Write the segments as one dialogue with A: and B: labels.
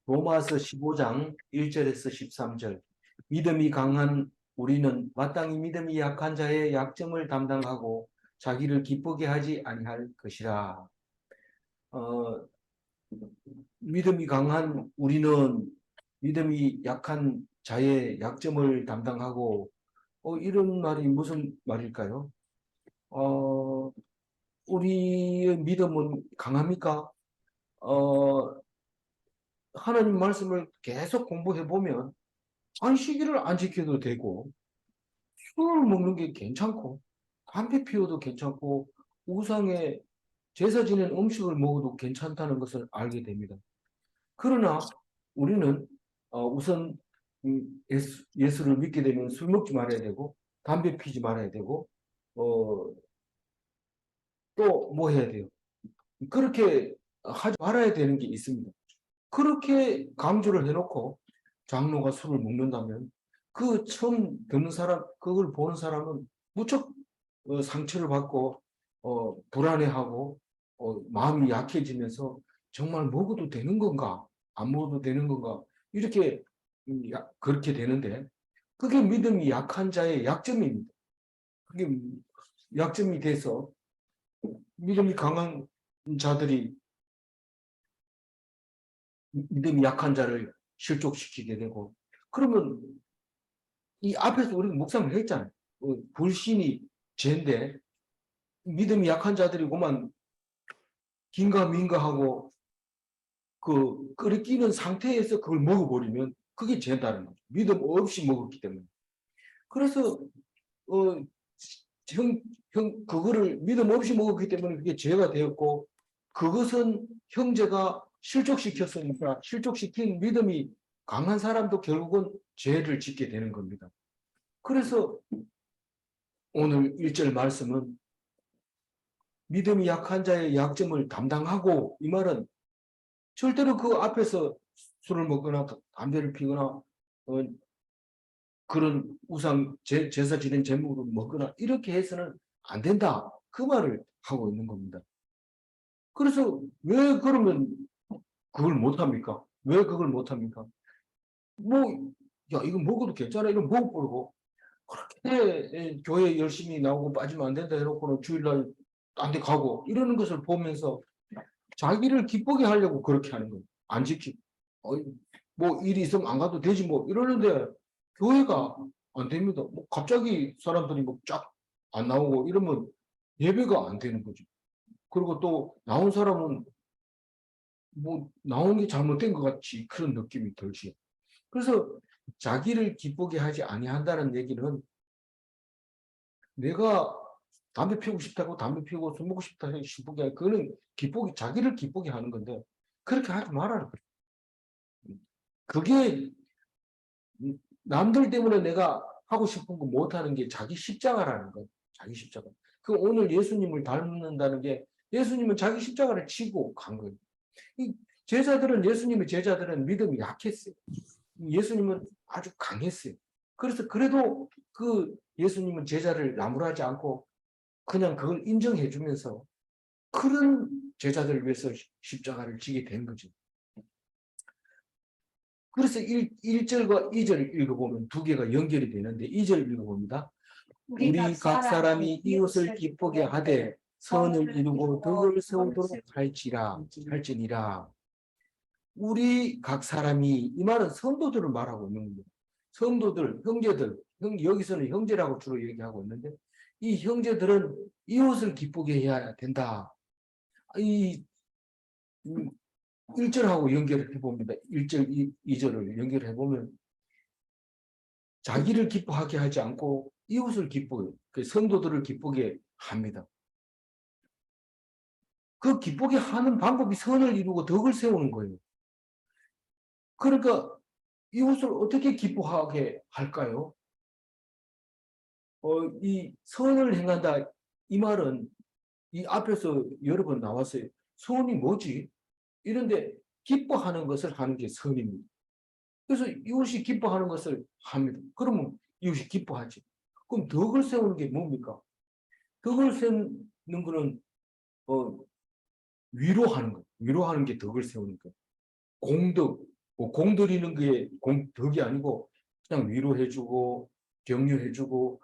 A: 로마서 15장 1절에서 13절. 믿음이 강한 우리는 마땅히 믿음이 약한 자의 약점을 담당하고 자기를 기쁘게 하지 아니할 것이라. 어, 믿음이 강한 우리는 믿음이 약한 자의 약점을 담당하고, 이런 말이 무슨 말일까요? 어, 우리의 믿음은 강합니까? 어, 하나님 말씀을 계속 공부해 보면 안식일을 안 지켜도 되고, 술을 먹는 게 괜찮고, 담배 피워도 괜찮고, 우상에 제사 지낸 음식을 먹어도 괜찮다는 것을 알게 됩니다. 그러나 우리는 우선 예수를 믿게 되면 술 먹지 말아야 되고, 담배 피지 말아야 되고, 또 뭐 해야 돼요? 그렇게 하지 말아야 되는 게 있습니다. 그렇게 강조를 해놓고 장로가 술을 먹는다면 그 처음 듣는 사람, 그걸 보는 사람은 무척 상처를 받고 불안해하고 마음이 약해지면서 정말 먹어도 되는 건가? 안 먹어도 되는 건가? 이렇게 그렇게 되는데 그게 믿음이 약한 자의 약점입니다. 그게 약점이 돼서 믿음이 강한 자들이 믿음이 약한 자를 실족시키게 되고 그러면 이 앞에서 우리가 묵상을 했잖아요. 불신이 죄인데 믿음이 약한 자들이 그만 긴가민가하고 그 끓이끼는 상태에서 그걸 먹어버리면 그게 죄다는 거죠. 믿음 없이 먹었기 때문에. 그래서 어, 그거를 믿음 없이 먹었기 때문에 그게 죄가 되었고 그것은 형제가 실족시켰으니까 실족시킨 믿음이 강한 사람도 결국은 죄를 짓게 되는 겁니다. 그래서 오늘 1절 말씀은 믿음이 약한 자의 약점을 담당하고 이 말은 절대로 그 앞에서 술을 먹거나 담배를 피거나 그런 우상 제사 지낸 제목으로 먹거나 이렇게 해서는 안 된다. 그 말을 하고 있는 겁니다. 그래서 왜 그러면 그걸 못합니까? 왜 그걸 못합니까? 뭐, 야, 이거 먹어도 괜찮아. 이거 먹어보고. 그렇게 교회 열심히 나오고 빠지면 안 된다 해놓고는 주일날 딴 데 가고 이러는 것을 보면서 자기를 기쁘게 하려고 그렇게 하는 거예요. 안 지키고. 뭐 일이 있으면 안 가도 되지 뭐 이러는데 교회가 안 됩니다. 뭐 갑자기 사람들이 뭐 쫙 안 나오고 이러면 예배가 안 되는 거죠. 그리고 또 나온 사람은 뭐 나온 게 잘못된 것 같이 그런 느낌이 들지. 그래서 자기를 기쁘게 하지 아니한다는 얘기는 내가 담배 피우고 싶다고 담배 피우고 술 먹고 싶다 해 기쁘게 그거는 기쁘게 자기를 기쁘게 하는 건데 그렇게 하지 말아라. 그게 남들 때문에 내가 하고 싶은 거 못하는 게 자기 십자가라는 거예요. 자기 십자가. 그 오늘 예수님을 닮는다는 게 예수님은 자기 십자가를 치고 간 거예요. 이 제자들은 예수님의 제자들은 믿음이 약했어요. 예수님은 아주 강했어요. 그래서 그래도 그 예수님은 제자를 나무라지 않고 그냥 그걸 인정해 주면서 그런 제자들을 위해서 십자가를 지게 된 거죠. 그래서 1절과 2절을 읽어보면 두 개가 연결이 되는데 2절 읽어봅니다. 우리 각 사람이 이웃을 기쁘게 하되 선을 이루고 덕을 세우도록 할지니라. 우리 각 사람이 이 말은 성도들을 말하고 있는 겁니다. 성도들, 형제들, 여기서는 형제라고 주로 얘기하고 있는데 이 형제들은 이웃을 기쁘게 해야 된다. 이 1절하고 연결해 봅니다. 1절, 2절을 연결해 보면 자기를 기뻐하게 하지 않고 이웃을 기쁘게, 그 성도들을 기쁘게 합니다. 그 기쁘게 하는 방법이 선을 이루고 덕을 세우는 거예요. 그러니까 이웃을 어떻게 기뻐하게 할까요? 이 선을 행한다 이 말은 이 앞에서 여러 번 나왔어요. 선이 뭐지? 이런데 기뻐하는 것을 하는 게 선입니다. 그래서 이웃이 기뻐하는 것을 합니다. 그러면 이웃이 기뻐하지. 그럼 덕을 세우는 게 뭡니까? 덕을 세우는 거는 위로하는 거. 위로하는 게 덕을 세우는 거. 공덕, 뭐 공들이는 게 덕이 아니고 그냥 위로해주고 격려해주고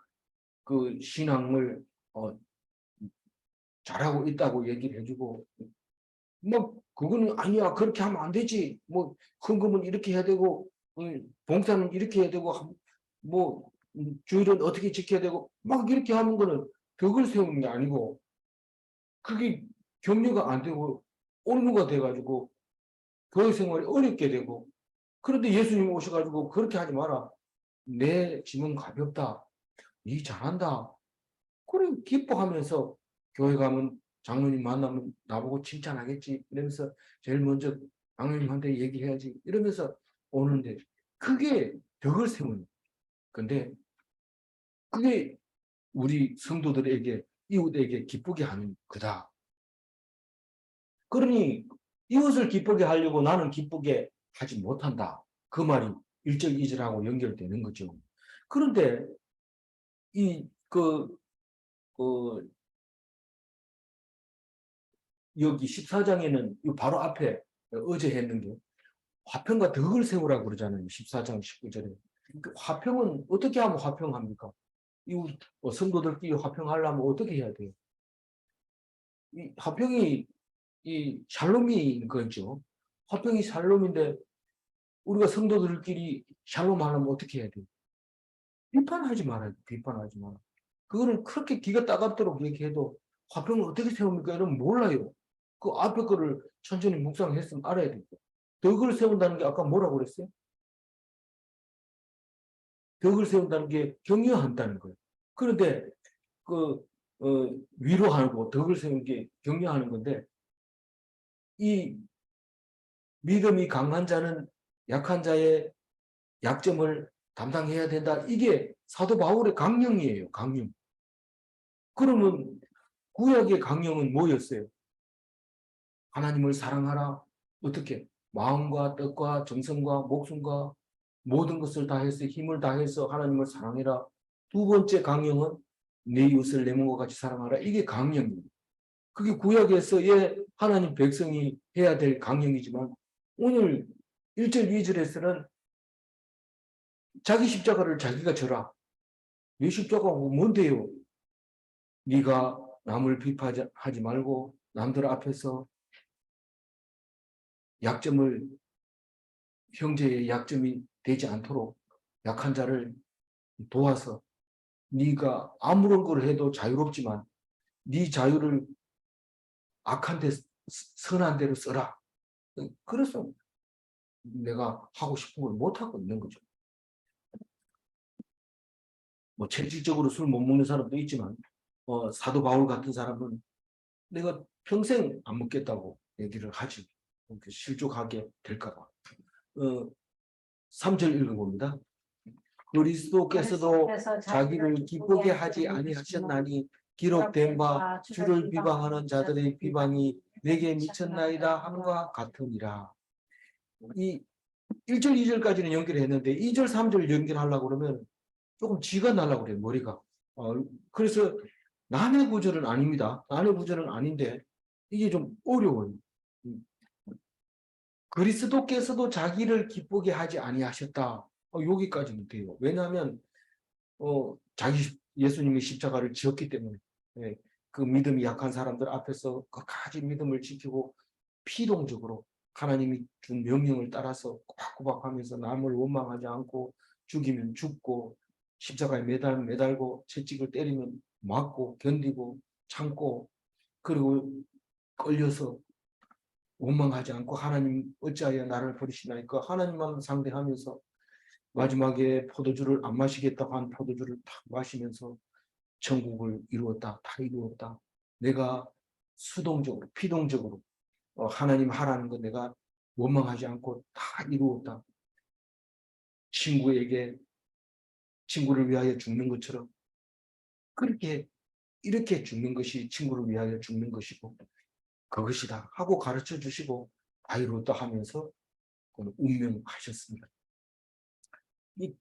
A: 그 신앙을 잘하고 있다고 얘기를 해주고 뭐 그거는 아니야 그렇게 하면 안 되지 뭐 헌금은 이렇게 해야 되고 봉사는 이렇게 해야 되고 뭐 주일은 어떻게 지켜야 되고 막 이렇게 하는 거는 벽을 세우는 게 아니고 그게 격려가 안 되고 옹호가 돼가지고 교회 생활이 어렵게 되고 그런데 예수님 오셔가지고 그렇게 하지 마라 내 짐은 가볍다 니 잘한다 그래 기뻐하면서 교회 가면 장로님 만나면 나보고 칭찬하겠지 이러면서 제일 먼저 장로님한테 얘기해야지 이러면서 오는데 그게 벽을 세우는 근데 그게 우리 성도들에게 이웃에게 기쁘게 하는 거다. 그러니 이웃을 기쁘게 하려고 나는 기쁘게 하지 못한다. 그 말이 1절, 2절하고 연결되는 거죠. 그런데 여기 14장에는 바로 앞에 어제 했는 게 화평과 덕을 세우라고 그러잖아요. 14장 19절에. 그 화평은 어떻게 하면 화평합니까? 이웃 성도들끼리 화평하려면 어떻게 해야 돼요? 이 화평이 이 샬롬인 거죠. 화평이 샬롬인데 우리가 성도들끼리 샬롬 하려면 어떻게 해야 돼요? 비판하지 말아요. 비판하지 마라. 그거는 그렇게 기가 따갑도록 얘기해도 화평을 어떻게 세웁니까? 이러면 몰라요. 그 앞에 거를 천천히 묵상했으면 알아야 되고. 덕을 세운다는 게 아까 뭐라고 그랬어요? 덕을 세운다는 게 격려한다는 거예요. 그런데 그 위로하고 덕을 세우는 게 격려하는 건데 이 믿음이 강한 자는 약한 자의 약점을 담당해야 된다. 이게 사도 바울의 강령이에요. 강령. 그러면 구약의 강령은 뭐였어요? 하나님을 사랑하라. 어떻게? 마음과 뜻과 정성과 목숨과 모든 것을 다해서 힘을 다해서 하나님을 사랑해라. 두 번째 강령은 내 이웃을 내 몸과 같이 사랑하라. 이게 강령입니다. 그게 구약에서의 하나님 백성이 해야 될 강령이지만 오늘 1절, 2절에서는 자기 십자가를 자기가 져라. 내 십자가가 뭔데요? 네가 남을 비판하지 말고 남들 앞에서 약점을 형제의 약점이 되지 않도록 약한 자를 도와서 네가 아무런 걸 해도 자유롭지만 네 자유를 악한 데 선한 대로 써라. 그래서 내가 하고 싶은 걸 못하고 있는 거죠. 뭐 체질적으로 술 못 먹는 사람도 있지만 사도 바울 같은 사람은 내가 평생 안 먹겠다고 얘기를 하지. 실족하게 될까 봐. 3절 읽어봅니다. 그리스도께서도 자기를 기쁘게 하지 아니하셨나니 기록된 바 주를 비방하는 자들의 비방이 내게 미쳤나이다 함과 같으니라. 이 1절, 2절까지는 연결했는데 2절, 3절 연결하려고 그러면 조금 쥐가 날라고 그래요, 머리가. 그래서 난해 구절은 아닙니다. 난해 구절은 아닌데 이게 좀 어려워요. 그리스도께서도 자기를 기쁘게 하지 아니하셨다. 여기까지는 돼요. 왜냐하면 예수님이 십자가를 지었기 때문에 예, 그 믿음이 약한 사람들 앞에서 끝까지 믿음을 지키고 피동적으로 하나님이 준 명령을 따라서 꼬박꼬박하면서 남을 원망하지 않고 죽이면 죽고 십자가에 매달고 채찍을 때리면 맞고 견디고 참고 그리고 끌려서 원망하지 않고 하나님 어찌하여 나를 버리시나이까 하나님만 상대하면서 마지막에 포도주를 안 마시겠다고 한 포도주를 탁 마시면서 천국을 이루었다. 다 이루었다. 내가 수동적으로 피동적으로 하나님 하라는 거 내가 원망하지 않고 다 이루었다. 친구를 위하여 죽는 것처럼 그렇게 이렇게 죽는 것이 친구를 위하여 죽는 것이고 그것이다 하고 가르쳐 주시고 다 이루었다 하면서 운명하셨습니다.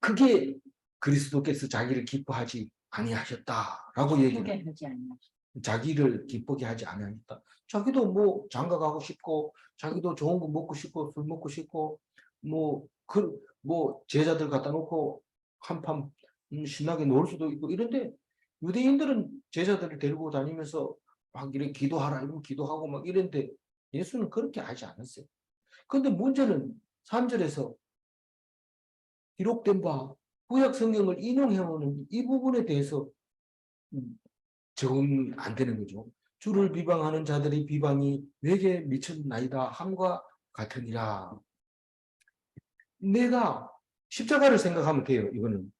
A: 그게 그리스도께서 자기를 기뻐하지 아니하셨다라고 얘기해요. 자기를 기쁘게 하지 아니하셨다. 자기도 뭐 장가 가고 싶고 자기도 좋은 거 먹고 싶고 술 먹고 싶고 뭐 제자들 갖다 놓고 한판 신나게 놀 수도 있고 이런데 유대인들은 제자들을 데리고 다니면서 막 이렇게 기도하라 이러면 기도하고 막 이랬는데 예수는 그렇게 하지 않았어요. 근데 문제는 3절에서 기록된 바 구약 성경을 인용해오는 이 부분에 대해서 적응 안 되는 거죠. 주를 비방하는 자들의 비방이 내게 미쳤나이다 함과 같으니라. 내가 십자가를 생각하면 돼요. 이거는.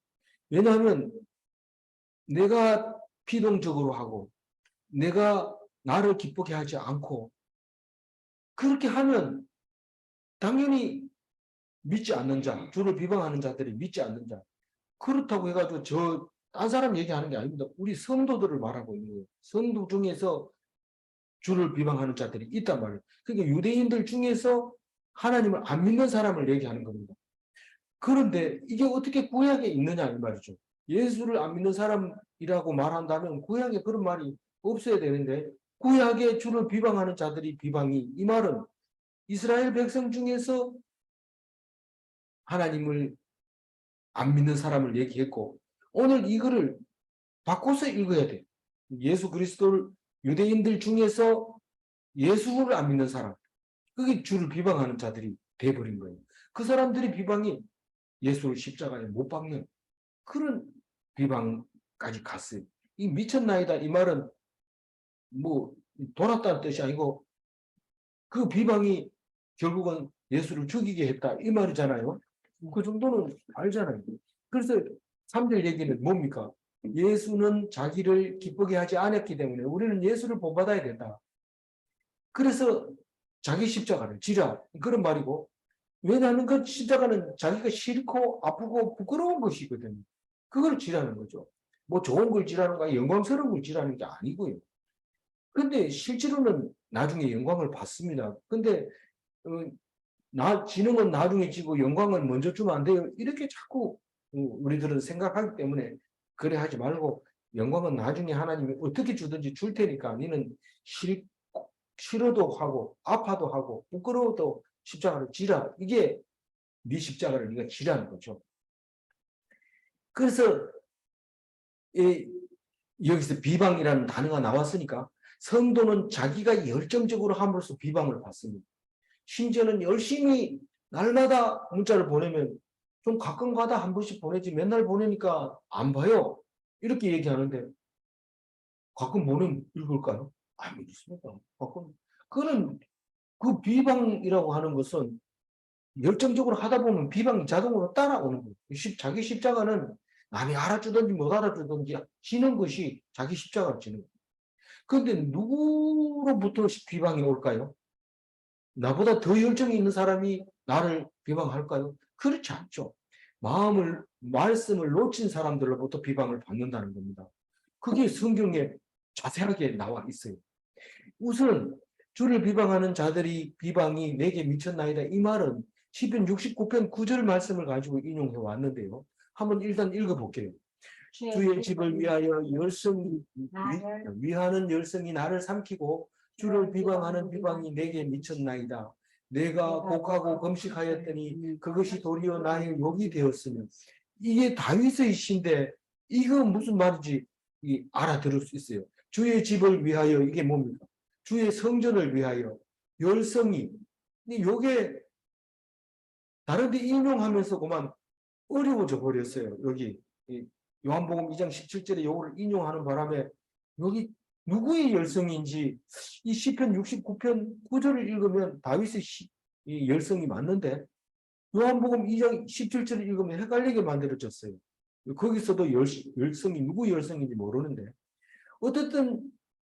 A: 왜냐하면 내가 피동적으로 하고 내가 나를 기쁘게 하지 않고 그렇게 하면 당연히 믿지 않는 자, 주를 비방하는 자들이 믿지 않는 자. 그렇다고 해가지고 딴 사람 얘기하는 게 아닙니다. 우리 성도들을 말하고 있는 거예요. 성도 중에서 주를 비방하는 자들이 있단 말이에요. 그러니까 유대인들 중에서 하나님을 안 믿는 사람을 얘기하는 겁니다. 그런데 이게 어떻게 구약에 있느냐 이 말이죠. 예수를 안 믿는 사람이라고 말한다면 구약에 그런 말이 없어야 되는데 구약에 주를 비방하는 자들이 비방이 이 말은 이스라엘 백성 중에서 하나님을 안 믿는 사람을 얘기했고 오늘 이거를 바꿔서 읽어야 돼. 예수 그리스도를 유대인들 중에서 예수를 안 믿는 사람 그게 주를 비방하는 자들이 돼버린 거예요. 그 사람들이 비방이 예수를 십자가에 못 박는 그런 비방까지 갔어요. 이 미쳤나이다 이 말은 뭐 돌았다는 뜻이 아니고 그 비방이 결국은 예수를 죽이게 했다 이 말이잖아요. 그 정도는 알잖아요. 그래서 3절 얘기는 뭡니까? 예수는 자기를 기쁘게 하지 않았기 때문에 우리는 예수를 본받아야 된다. 그래서 자기 십자가를 지라 그런 말이고 왜냐하면 그 십자가는 자기가 싫고 아프고 부끄러운 것이거든요. 그걸 지라는 거죠. 뭐 좋은 걸 지라는 거 영광스러운 걸 지라는 게 아니고요. 근데 실제로는 나중에 영광을 받습니다. 근데 지능은 나중에 지고 영광을 먼저 주면 안 돼요. 이렇게 자꾸 우리들은 생각하기 때문에 그래 하지 말고 영광은 나중에 하나님이 어떻게 주든지 줄 테니까 너는 싫어도 하고 아파도 하고 부끄러워도 십자가를 지라. 이게 네 십자가를 네가 지라는 거죠. 그래서 여기서 비방이라는 단어가 나왔으니까 성도는 자기가 열정적으로 함으로써 비방을 받습니다. 심지어는 열심히 날마다 문자를 보내면 좀 가끔 가다 한 번씩 보내지 맨날 보내니까 안 봐요. 이렇게 얘기하는데 가끔 보내면 읽을까요? 안 읽습니다. 가끔. 그는 그 비방이라고 하는 것은 열정적으로 하다 보면 비방이 자동으로 따라오는 거예요. 자기 십자가는 남이 알아주든지 못 알아주든지 지는 것이 자기 십자가를 지는 거예요. 그런데 누구로부터 비방이 올까요? 나보다 더 열정이 있는 사람이 나를 비방할까요? 그렇지 않죠. 말씀을 놓친 사람들로부터 비방을 받는다는 겁니다. 그게 성경에 자세하게 나와 있어요. 우선 주를 비방하는 자들이 비방이 내게 미쳤나이다. 이 말은 시편 69편 9절 말씀을 가지고 인용해 왔는데요. 한번 일단 읽어볼게요. 주의 집을 위하여 위하는 열성이 나를 삼키고 주를 비방하는 비방이 내게 미쳤나이다. 내가 곡하고 금식하였더니 그것이 도리어 나의 욕이 되었으며 이게 다윗의 시인데 이거 무슨 말인지 알아들을 수 있어요. 주의 집을 위하여 이게 뭡니까? 주의 성전을 위하여 열성이 이게 다른 데 인용하면서 그만 어려워져 버렸어요. 여기 요한복음 2장 17절에 요거를 인용하는 바람에 여기 누구의 열성인지 이 시편 69편 9절을 읽으면 다윗의 이 열성이 맞는데 요한복음 2장 17절을 읽으면 헷갈리게 만들어졌어요. 거기서도 열성이 누구 열성인지 모르는데 어쨌든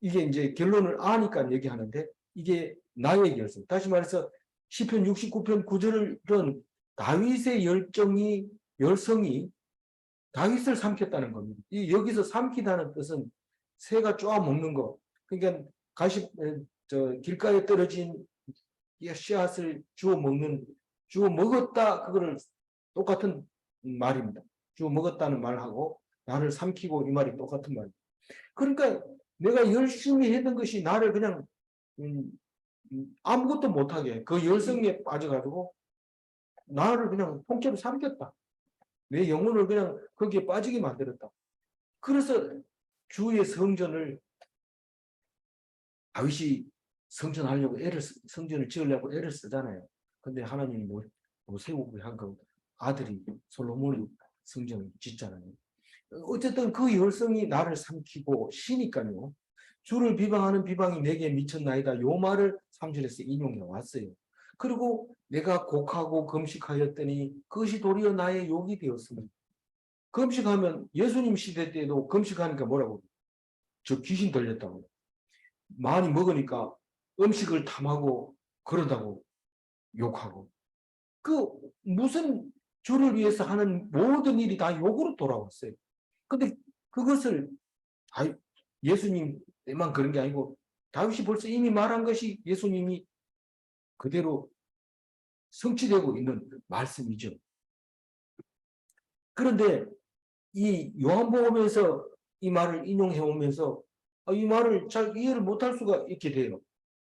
A: 이게 이제 결론을 아니까 얘기하는데 이게 나의 열성. 다시 말해서 시편 69편 9절은 다윗의 열성이 다윗을 삼켰다는 겁니다. 여기서 삼키다는 뜻은 새가 쪼아 먹는 거. 그러니까 길가에 떨어진 씨앗을 주워 먹었다. 그거를 똑같은 말입니다. 주워 먹었다는 말하고 나를 삼키고 이 말이 똑같은 말입니다. 그러니까 내가 열심히 했던 것이 나를 그냥 아무것도 못하게 그 열성에 빠져가지고 나를 그냥 통째로 삼켰다. 내 영혼을 그냥 거기에 빠지게 만들었다. 그래서 주의 성전을 다윗이 성전하려고 성전을 지으려고 애를 쓰잖아요. 근데 하나님이 못 세우고 한 거 아들이 솔로몬이 성전을 짓잖아요. 어쨌든 그 열성이 나를 삼키고 쉬니까요. 주를 비방하는 비방이 내게 미쳤나이다. 요 말을 3절에서 인용해 왔어요. 그리고 내가 곡하고 금식하였더니 그것이 도리어 나의 욕이 되었습니다. 금식하면 예수님 시대 때도 금식하니까 뭐라고? 저 귀신 들렸다고. 많이 먹으니까 음식을 탐하고 그러다고 욕하고. 그 무슨 주를 위해서 하는 모든 일이 다 욕으로 돌아왔어요. 근데 그것을 예수님만 그런 게 아니고 다윗이 벌써 이미 말한 것이 예수님이 그대로 성취되고 있는 말씀이죠. 그런데 이 요한복음에서 이 말을 인용해 오면서 이 말을 잘 이해를 못할 수가 있게 돼요.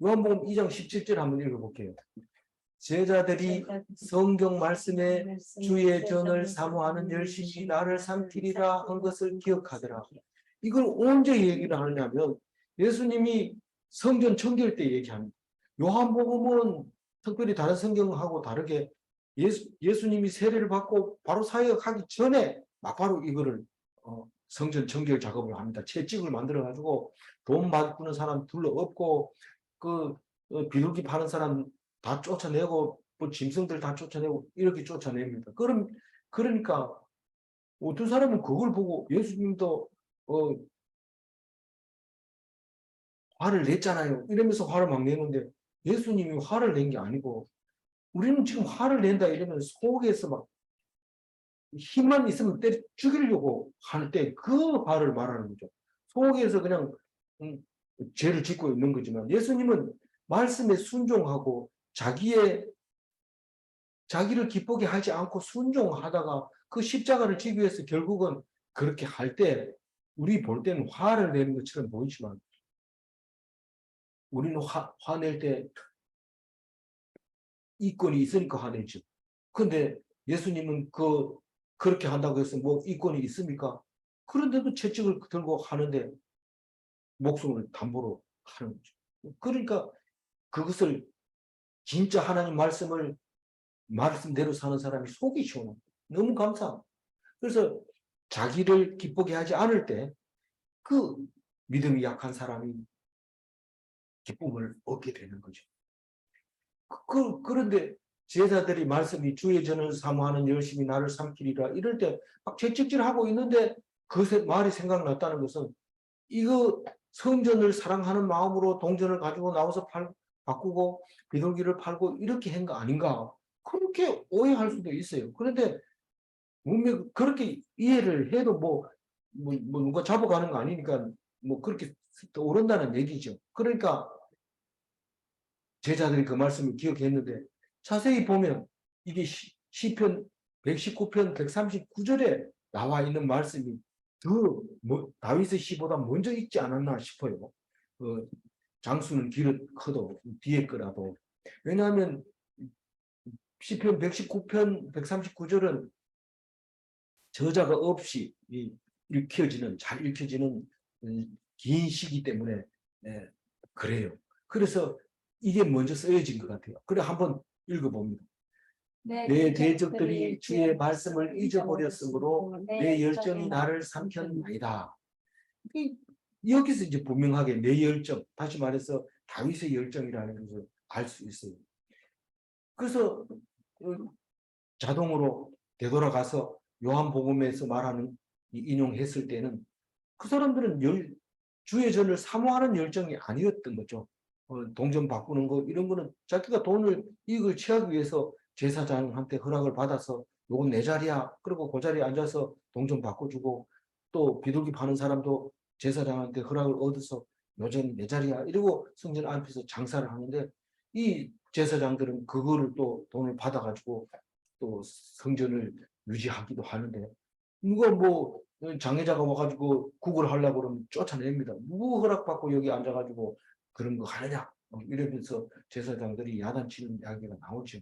A: 요한복음 2장 17절 한번 읽어볼게요. 제자들이 성경 말씀에 주의 전을 사모하는 열심히 나를 삼키리라 한 것을 기억하더라. 이걸 언제 얘기를 하느냐면 예수님이 성전 청결 때 얘기합니다. 요한복음은 특별히 다른 성경하고 다르게 예수님이 세례를 받고 바로 사역하기 전에 막바로 이거를 성전 청결 작업을 합니다. 채찍을 만들어 가지고 돈 받는 사람 둘러 엎고 그 비둘기 파는 사람 다 쫓아내고 뭐 짐승들 다 쫓아내고 이렇게 쫓아냅니다. 그러니까 어떤 사람은 그걸 보고 예수님도 화를 냈잖아요. 이러면서 화를 막 내는데 예수님이 화를 낸 게 아니고 우리는 지금 화를 낸다 이러면 속에서 막 힘만 있으면 때려 죽이려고 할 때 그 화를 말하는 거죠. 속에서 그냥 죄를 짓고 있는 거지만 예수님은 말씀에 순종하고 자기를 기쁘게 하지 않고 순종하다가 그 십자가를 지기 위해서 결국은 그렇게 할 때 우리 볼 때는 화를 내는 것처럼 보이지만 우리는 화낼 때 이권이 있으니까 화내죠. 근데 예수님은 그렇게 한다고 해서 뭐 이권이 있습니까? 그런데도 채찍을 들고 하는데 목숨을 담보로 하는 거죠. 그러니까 그것을 진짜 하나님 말씀대로 사는 사람이 속이 시원합니다. 너무 감사합니다. 그래서 자기를 기쁘게 하지 않을 때 그 믿음이 약한 사람이 기쁨을 얻게 되는 거죠. 그런데 제자들이 말씀이 주의 전을 사모하는 열심히 나를 삼키리라 이럴 때 막 채찍질하고 있는데 그 말이 생각났다는 것은 이거 성전을 사랑하는 마음으로 동전을 가지고 나와서 바꾸고 비둘기를 팔고 이렇게 한 거 아닌가 그렇게 오해할 수도 있어요. 그런데 분명 그렇게 이해를 해도 뭐 누가 잡아가는 거 아니니까 뭐 그렇게 떠오른다는 얘기죠. 그러니까 제자들이 그 말씀을 기억했는데 자세히 보면 이게 시편 119편 139절에 나와 있는 말씀이 다윗의 시보다 먼저 있지 않았나 싶어요. 장수는 커도 뒤에 거라도. 왜냐하면 시편 119편 139절은 저자가 없이 잘 읽혀지는 긴 시기 때문에 그래요. 그래서 이게 먼저 쓰여진 것 같아요. 그래 한번 읽어봅니다. 내 대적들이 주의 말씀을 잊어버렸으므로 내 열정이 나를 삼켰나이다. 여기서 이제 분명하게 내 열정, 다시 말해서 다윗의 열정이라는 것을 알 수 있어요. 그래서 자동으로 되돌아가서 요한복음에서 말하는 인용했을 때는 그 사람들은 주의 전을 사모하는 열정이 아니었던 거죠. 동전 바꾸는 거 이런 거는 자기가 이익을 취하기 위해서 제사장한테 허락을 받아서 요건 내 자리야. 그리고 그 자리에 앉아서 동전 바꿔주고 또 비둘기 파는 사람도 제사장한테 허락을 얻어서 요전 내 자리야. 이러고 성전 앞에서 장사를 하는데 이 제사장들은 그거를 또 돈을 받아가지고 또 성전을 유지하기도 하는데 누가 뭐 장애자가 와가지고 국을 하려고 그러면 쫓아냅니다. 누구 허락받고 여기 앉아가지고 그런 거 하느냐 이러면서 제사장들이 야단치는 이야기가 나오죠.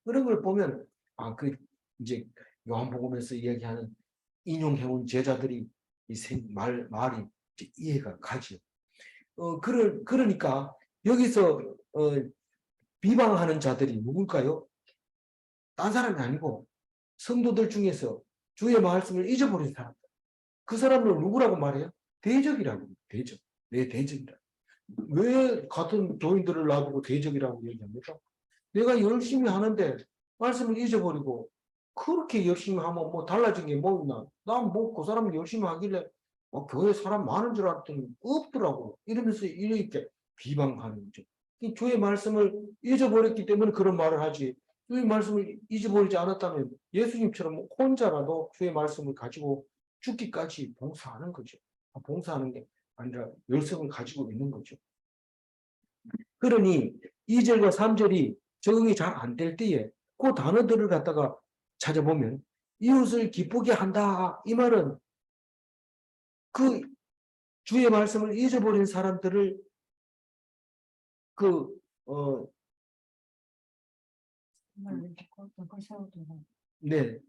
A: 그런 걸 보면 이제 요한복음에서 이야기하는 인용해온 제자들이 말이 이제 이해가 가죠. 그러니까 여기서 비방하는 자들이 누굴까요? 딴 사람이 아니고 성도들 중에서 주의 말씀을 잊어버린 사람. 그 사람을 누구라고 말해요? 대적이라고. 대적. 내 대적이라. 왜 같은 교인들을 놔두고 대적이라고 얘기합니까? 내가 열심히 하는데 말씀을 잊어버리고 그렇게 열심히 하면 뭐 달라진 게 뭐 있나? 난 뭐 그 사람이 열심히 하길래 교회 사람 많은 줄 알았더니 없더라고. 이러면서 이렇게 비방하는 거죠. 주의 말씀을 잊어버렸기 때문에 그런 말을 하지. 주의 말씀을 잊어버리지 않았다면 예수님처럼 혼자라도 주의 말씀을 가지고 죽기까지 봉사하는 거죠. 봉사하는 게 아니라 열성을 가지고 있는 거죠. 그러니 2절과 3절이 적응이 잘 안 될 때에 그 단어들을 갖다가 찾아보면 이웃을 기쁘게 한다. 이 말은 그 주의 말씀을 잊어버린 사람들을 네,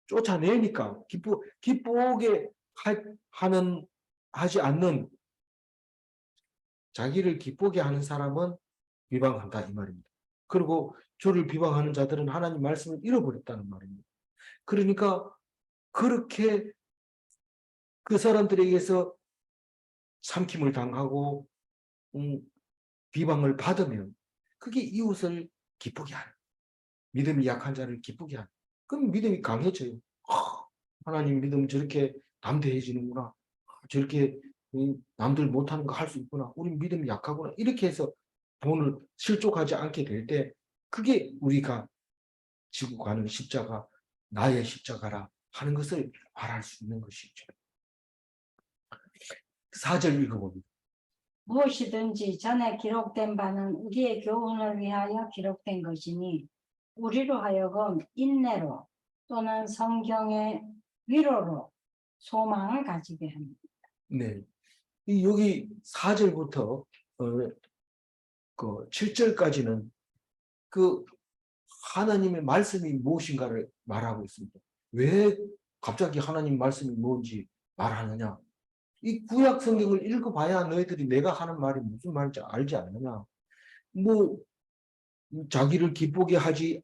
A: 쫓아내니까 기쁘게 하지 않는 자기를 기쁘게 하는 사람은 비방한다 이 말입니다. 그리고 주를 비방하는 자들은 하나님 말씀을 잃어버렸다는 말입니다. 그러니까 그렇게 그 사람들에게서 삼킴을 당하고 비방을 받으면 그게 이웃을 기쁘게 하는, 믿음이 약한 자를 기쁘게 하는, 그럼 믿음이 강해져요. 하나님 믿음 저렇게 담대해지는구나. 저렇게 남들 못하는 거 할 수 있구나. 우리 믿음이 약하구나. 이렇게 해서 돈을 실족하지 않게 될 때 그게 우리가 지고 가는 십자가, 나의 십자가라 하는 것을 말할 수 있는 것이죠. 4절 읽어봅니다.
B: 무엇이든지 전에 기록된 바는 우리의 교훈을 위하여 기록된 것이니 우리로 하여금 인내로 또는 성경의 위로로 소망을 가지게 합니다.
A: 네, 여기 4절부터 그 7절까지는 그 하나님의 말씀이 무엇인가를 말하고 있습니다. 왜 갑자기 하나님 말씀이 뭔지 말하느냐? 이 구약 성경을 읽어봐야 너희들이 내가 하는 말이 무슨 말인지 알지 않느냐? 뭐 자기를 기쁘게 하지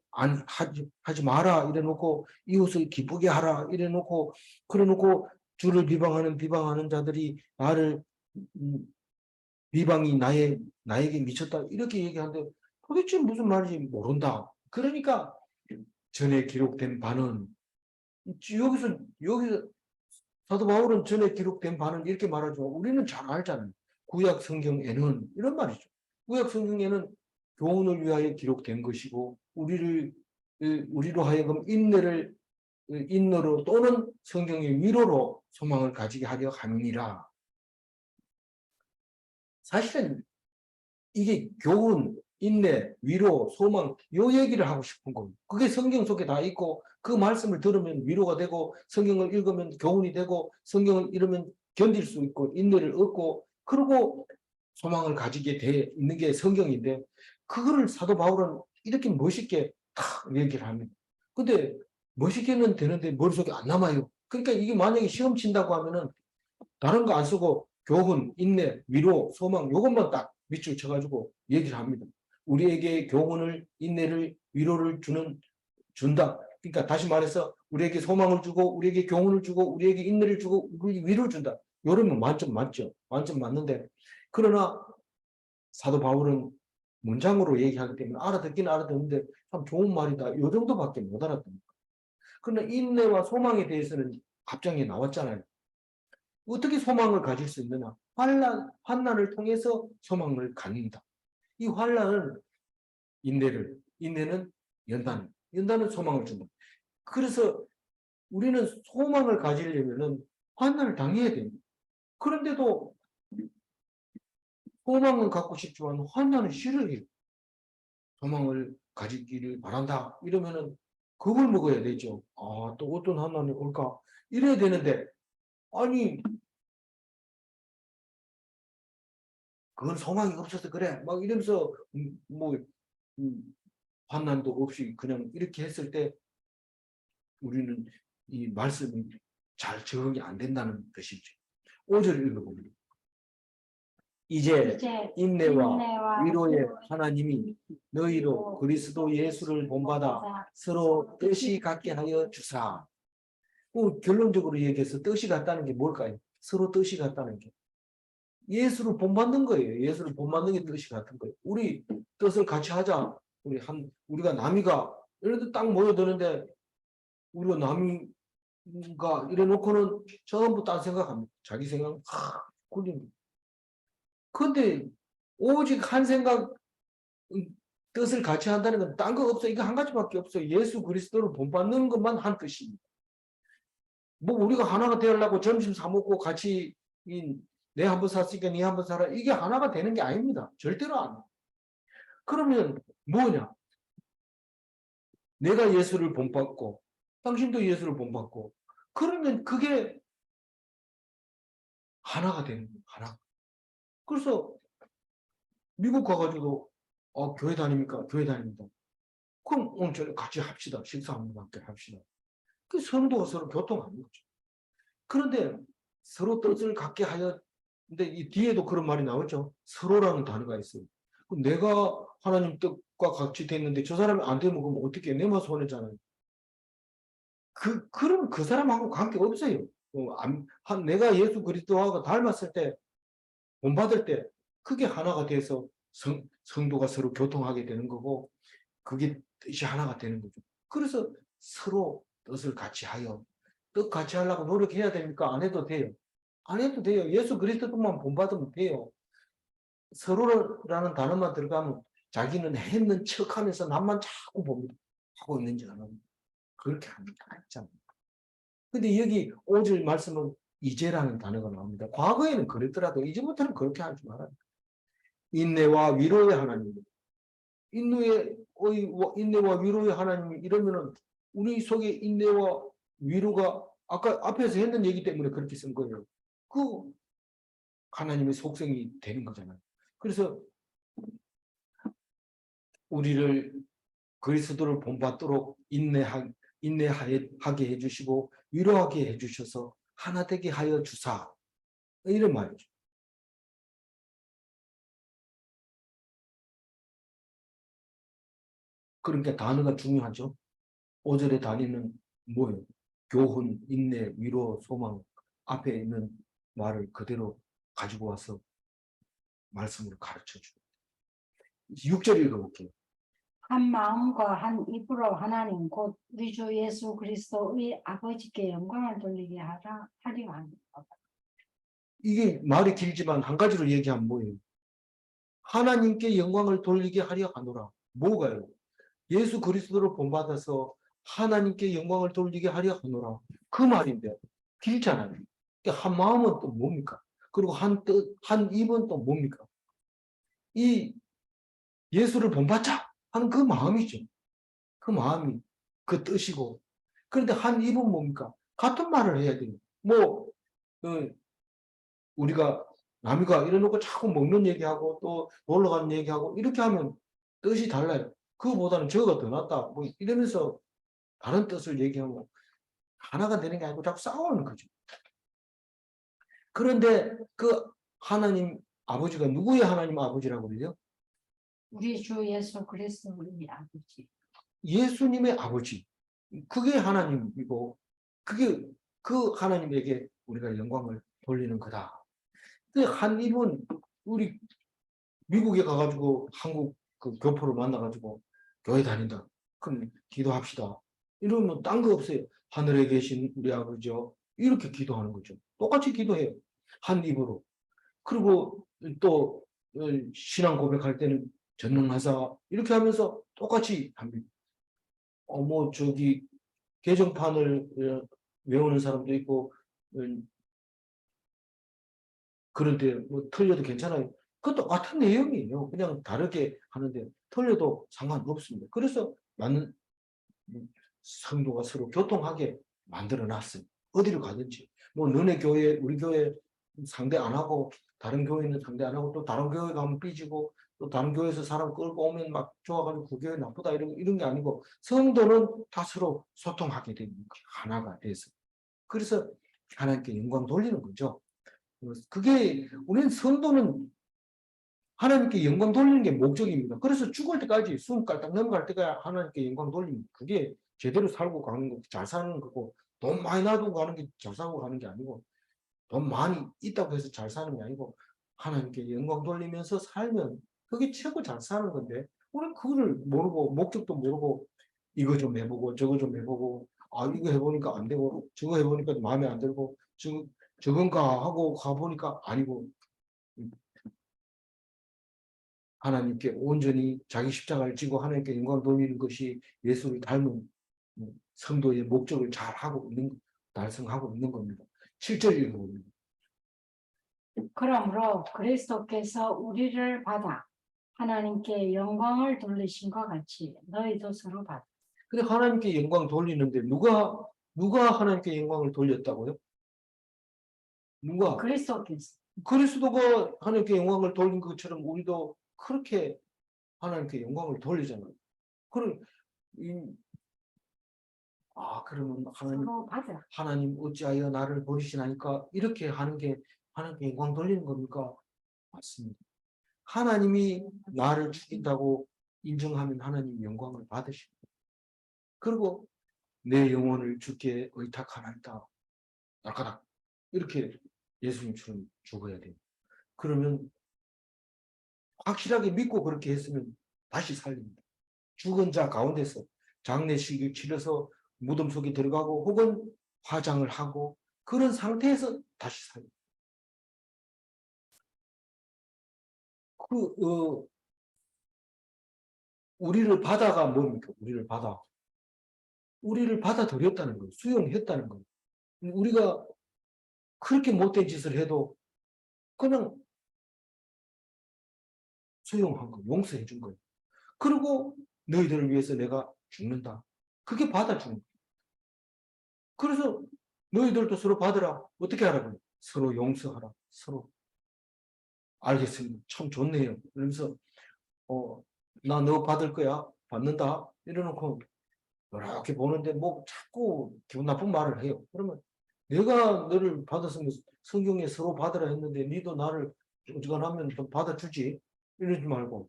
A: 마라 이래놓고 이웃을 기쁘게 하라 이래놓고 그래놓고 주를 비방하는 자들이 나를 비방이 나에게 미쳤다 이렇게 얘기하는데 도대체 무슨 말인지 모른다. 그러니까 전에 기록된 바는 여기서 사도 바울은 전에 기록된 바는 이렇게 말하죠. 우리는 잘 알잖아요. 구약 성경에는 이런 말이죠. 구약 성경에는 교훈을 위하여 기록된 것이고 우리로 하여금 인내로 또는 성경의 위로로 소망을 가지게 하려 함이니라. 사실은 이게 교훈, 인내, 위로, 소망 요 얘기를 하고 싶은 겁니다. 그게 성경 속에 다 있고 그 말씀을 들으면 위로가 되고 성경을 읽으면 교훈이 되고 성경을 읽으면 견딜 수 있고 인내를 얻고 그리고 소망을 가지게 돼 있는 게 성경인데 그거를 사도 바울은 이렇게 멋있게 탁 얘기를 합니다. 근데 멋있게는 되는데 머릿속에 안 남아요. 그러니까 이게 만약에 시험 친다고 하면은 다른 거 안 쓰고 교훈, 인내, 위로, 소망 요것만 딱 밑줄 쳐가지고 얘기를 합니다. 우리에게 교훈을, 인내를, 위로를 준다. 그러니까 다시 말해서 우리에게 소망을 주고 우리에게 교훈을 주고 우리에게 인내를 주고 우리 위로를 준다. 이러면 만점 맞죠. 만점 맞는데 그러나 사도 바울은 문장으로 얘기하기 때문에 알아듣긴 알아듣는데 참 좋은 말이다. 이 정도밖에 못 알아듣습니다. 그러나 인내와 소망에 대해서는 갑자기 나왔잖아요. 어떻게 소망을 가질 수 있느냐? 환난을 통해서 소망을 갖는다. 이 환난은 인내는 연단은 소망을 준다. 그래서 우리는 소망을 가지려면 환난을 당해야 됩니다. 그런데도 소망은 갖고 싶지만 환난은 싫어해요. 소망을 가지기를 바란다. 이러면은 겁을 먹어야 되죠. 또 어떤 환난이 올까? 이래야 되는데 아니 그건 소망이 없어서 그래. 막 이러면서 뭐 환난도 없이 그냥 이렇게 했을 때 우리는 이 말씀이 잘 적응이 안 된다는 것이죠. 5절 읽어봅니다. 이제 인내와 위로의 하나님이 너희로 그리스도 예수를 본받아 서로 뜻이 같게 하여 주사. 결론적으로 얘기해서 뜻이 같다는 게 뭘까요? 서로 뜻이 같다는 게 예수를 본받는 거예요. 예수를 본받는 게 뜻이 같은 거예요. 우리 뜻을 같이 하자. 우리가 남이가 예를 들어 딱 모여드는데 우리가 남이가 이래놓고는 전부 딴 생각합니다. 자기 생각 굴립니다. 근데 오직 한 생각 뜻을 같이 한다는 건 딴 거 없어. 이거 한 가지밖에 없어요. 예수 그리스도를 본받는 것만 한 뜻입니다. 뭐 우리가 하나가 되려고 점심 사 먹고 같이 내 한 번 샀으니까 네 한 번 사라. 이게 하나가 되는 게 아닙니다. 절대로 안. 그러면 뭐냐? 내가 예수를 본받고 당신도 예수를 본받고 그러면 그게 하나가 되는 거예요. 하나. 그래서 미국 가가지고 교회 다닙니까? 교회 다닙니다. 그럼 오늘 저녁 같이 합시다. 식사 한번 함께 합시다. 그 성도가 서로 교통하는 거죠. 그런데 서로 뜻을 갖게 하여 근데 이 뒤에도 그런 말이 나오죠. 서로라는 단어가 있어요. 내가 하나님 뜻과 같이 됐는데 저 사람이 안 되면 그럼 어떻게 해? 내만 손해잖아요. 그럼 그 사람하고 관계 없어요. 내가 예수 그리스도하고 닮았을 때, 본받을 때, 그게 하나가 돼서 성도가 서로 교통하게 되는 거고, 그게 뜻이 하나가 되는 거죠. 그래서 서로 뜻을 같이 하여, 뜻 같이 하려고 노력해야 됩니까? 안 해도 돼요. 안 해도 돼요. 예수 그리스도만 본받으면 돼요. 서로라는 단어만 들어가면 자기는 했는 척 하면서 남만 자꾸 봅니다. 하고 있는지 안 합니다. 그렇게 합니다. 참. 근데 여기 5절 말씀은 이제라는 단어가 나옵니다. 과거에는 그랬더라도 이제부터는 그렇게 하지 말아요. 인내와 위로의 하나님. 인내와 위로의 하나님이 이러면은 우리 속에 인내와 위로가 아까 앞에서 했던 얘기 때문에 그렇게 쓴 거예요. 그 하나님의 속성이 되는 거잖아요. 그래서 우리를 그리스도를 본받도록 인내하게 해주시고 위로하게 해주셔서 하나 되게 하여 주사. 이런 말이죠. 그러니까 단어가 중요하죠. 5절의 단위는 뭐예요? 교훈, 인내, 위로, 소망 앞에 있는 말을 그대로 가지고 와서 말씀으로 가르쳐주고 6절 읽어볼게요.
B: 한 마음과 한 입으로 하나님 곧 우리 주 예수 그리스도의 아버지께 영광을 돌리게 하려 합니다.
A: 이게 말이 길지만 한 가지로 얘기하면 뭐예요? 하나님께 영광을 돌리게 하려 하노라. 뭐가요? 예수 그리스도를 본받아서 하나님께 영광을 돌리게 하려 하노라. 그 말인데 길잖아요. 한 마음은 또 뭡니까? 그리고 한 뜻, 한 입은 또 뭡니까? 이 예수를 본받자 하는 그 마음이죠. 그 마음이 그 뜻이고. 그런데 한 입은 뭡니까? 같은 말을 해야 돼요. 우리가 남이가 이래놓고 자꾸 먹는 얘기하고 또 놀러 가는 얘기하고 이렇게 하면 뜻이 달라요. 그거보다는 저거가 더 낫다. 이러면서 다른 뜻을 얘기하면 하나가 되는 게 아니고 자꾸 싸우는 거죠. 그런데 그 하나님 아버지가 누구의 하나님 아버지라고 그래요?
B: 우리 주 예수 그리스도의 아버지.
A: 예수님의 아버지. 그게 하나님이고 그게 그 하나님에게 우리가 영광을 돌리는 거다. 한 입은 우리 미국에 가가지고 한국 그 교포를 만나가지고 교회 다닌다. 그럼 기도합시다. 이러면 딴 거 없어요. 하늘에 계신 우리 아버지요. 이렇게 기도하는 거죠. 똑같이 기도해요. 한 입으로. 그리고 또 신앙 고백할 때는 전능하사 이렇게 하면서 똑같이 합니다. 개정판을 외우는 사람도 있고 그런데 틀려도 괜찮아요. 그것도 같은 내용이에요. 그냥 다르게 하는데 틀려도 상관없습니다. 그래서 많은 성도가 서로 교통하게 만들어 놨어요. 어디를 가든지. 너네 교회, 우리 교회 상대 안 하고 다른 교회는 상대 안 하고 또 다른 교회 가면 삐지고 또 다른 교회에서 사람 끌고 오면 막 좋아가지고 그 교회 나쁘다 이런 게 아니고 성도는 다 서로 소통하게 되는 거예요. 하나가 돼서. 그래서 하나님께 영광 돌리는 거죠. 그게 우리는 성도는 하나님께 영광 돌리는 게 목적입니다. 그래서 죽을 때까지 숨 깔딱 넘어갈 때까지 하나님께 영광 돌리면 그게 제대로 살고 가는 거, 잘 사는 거고 돈 많이 놔두고 가는 게 잘 사고 가는 게 아니고 돈 많이 있다고 해서 잘 사는 게 아니고 하나님께 영광 돌리면서 살면 그게 최고 잘 사는 건데 우리는 그거를 모르고 목적도 모르고 이거 좀 해보고 저거 좀 해보고 아 이거 해보니까 안 되고 저거 해보니까 마음에 안 들고 저건가 하고 가보니까 아니고 하나님께 온전히 자기 십자가를 지고 하나님께 영광 돌리는 것이 예수를 닮은 성도의 목적을 잘 하고 있는 달성하고 있는 겁니다. 7절 읽어봅니다.
B: 그러므로 그리스도께서 우리를 받아 하나님께 영광을 돌리신 것 같이 너희도 서로 받아.
A: 근데 하나님께 영광 돌리는데 누가 하나님께 영광을 돌렸다고요? 누가?
B: 그리스도께서.
A: 그리스도가 하나님께 영광을 돌린 것처럼 우리도 그렇게 하나님께 영광을 돌리잖아요. 그럼 그러면
B: 서로 받아.
A: 하나님 어찌하여 나를 버리시나니까 이렇게 하는 게 하나님께 영광 돌리는 겁니까? 맞습니다. 하나님이 나를 죽인다고 인정하면 하나님 영광을 받으십니다. 그리고 내 영혼을 주께 의탁하나이다. 낙가닥 이렇게 예수님처럼 죽어야 돼요. 그러면 확실하게 믿고 그렇게 했으면 다시 살립니다. 죽은 자 가운데서 장례식을 치러서 무덤 속에 들어가고 혹은 화장을 하고 그런 상태에서 다시 살립니다. 우리를 받아가 뭡니까? 우리를 받아들였다는 거예요. 수용했다는 거예요. 우리가 그렇게 못된 짓을 해도 그냥 수용한 거, 용서해 준 거예요. 그리고 너희들을 위해서 내가 죽는다. 그게 받아주는 거예요. 그래서 너희들도 서로 받으라. 어떻게 하라고요? 서로 용서하라. 서로. 알겠습니다. 참 좋네요. 그러면서 나 너 받을 거야. 받는다. 이래놓고 이렇게 보는데 뭐 자꾸 기분 나쁜 말을 해요. 그러면 내가 너를 받았으면 성경에 서로 받으라 했는데 니도 나를 어지간하면 좀 받아주지. 이러지 말고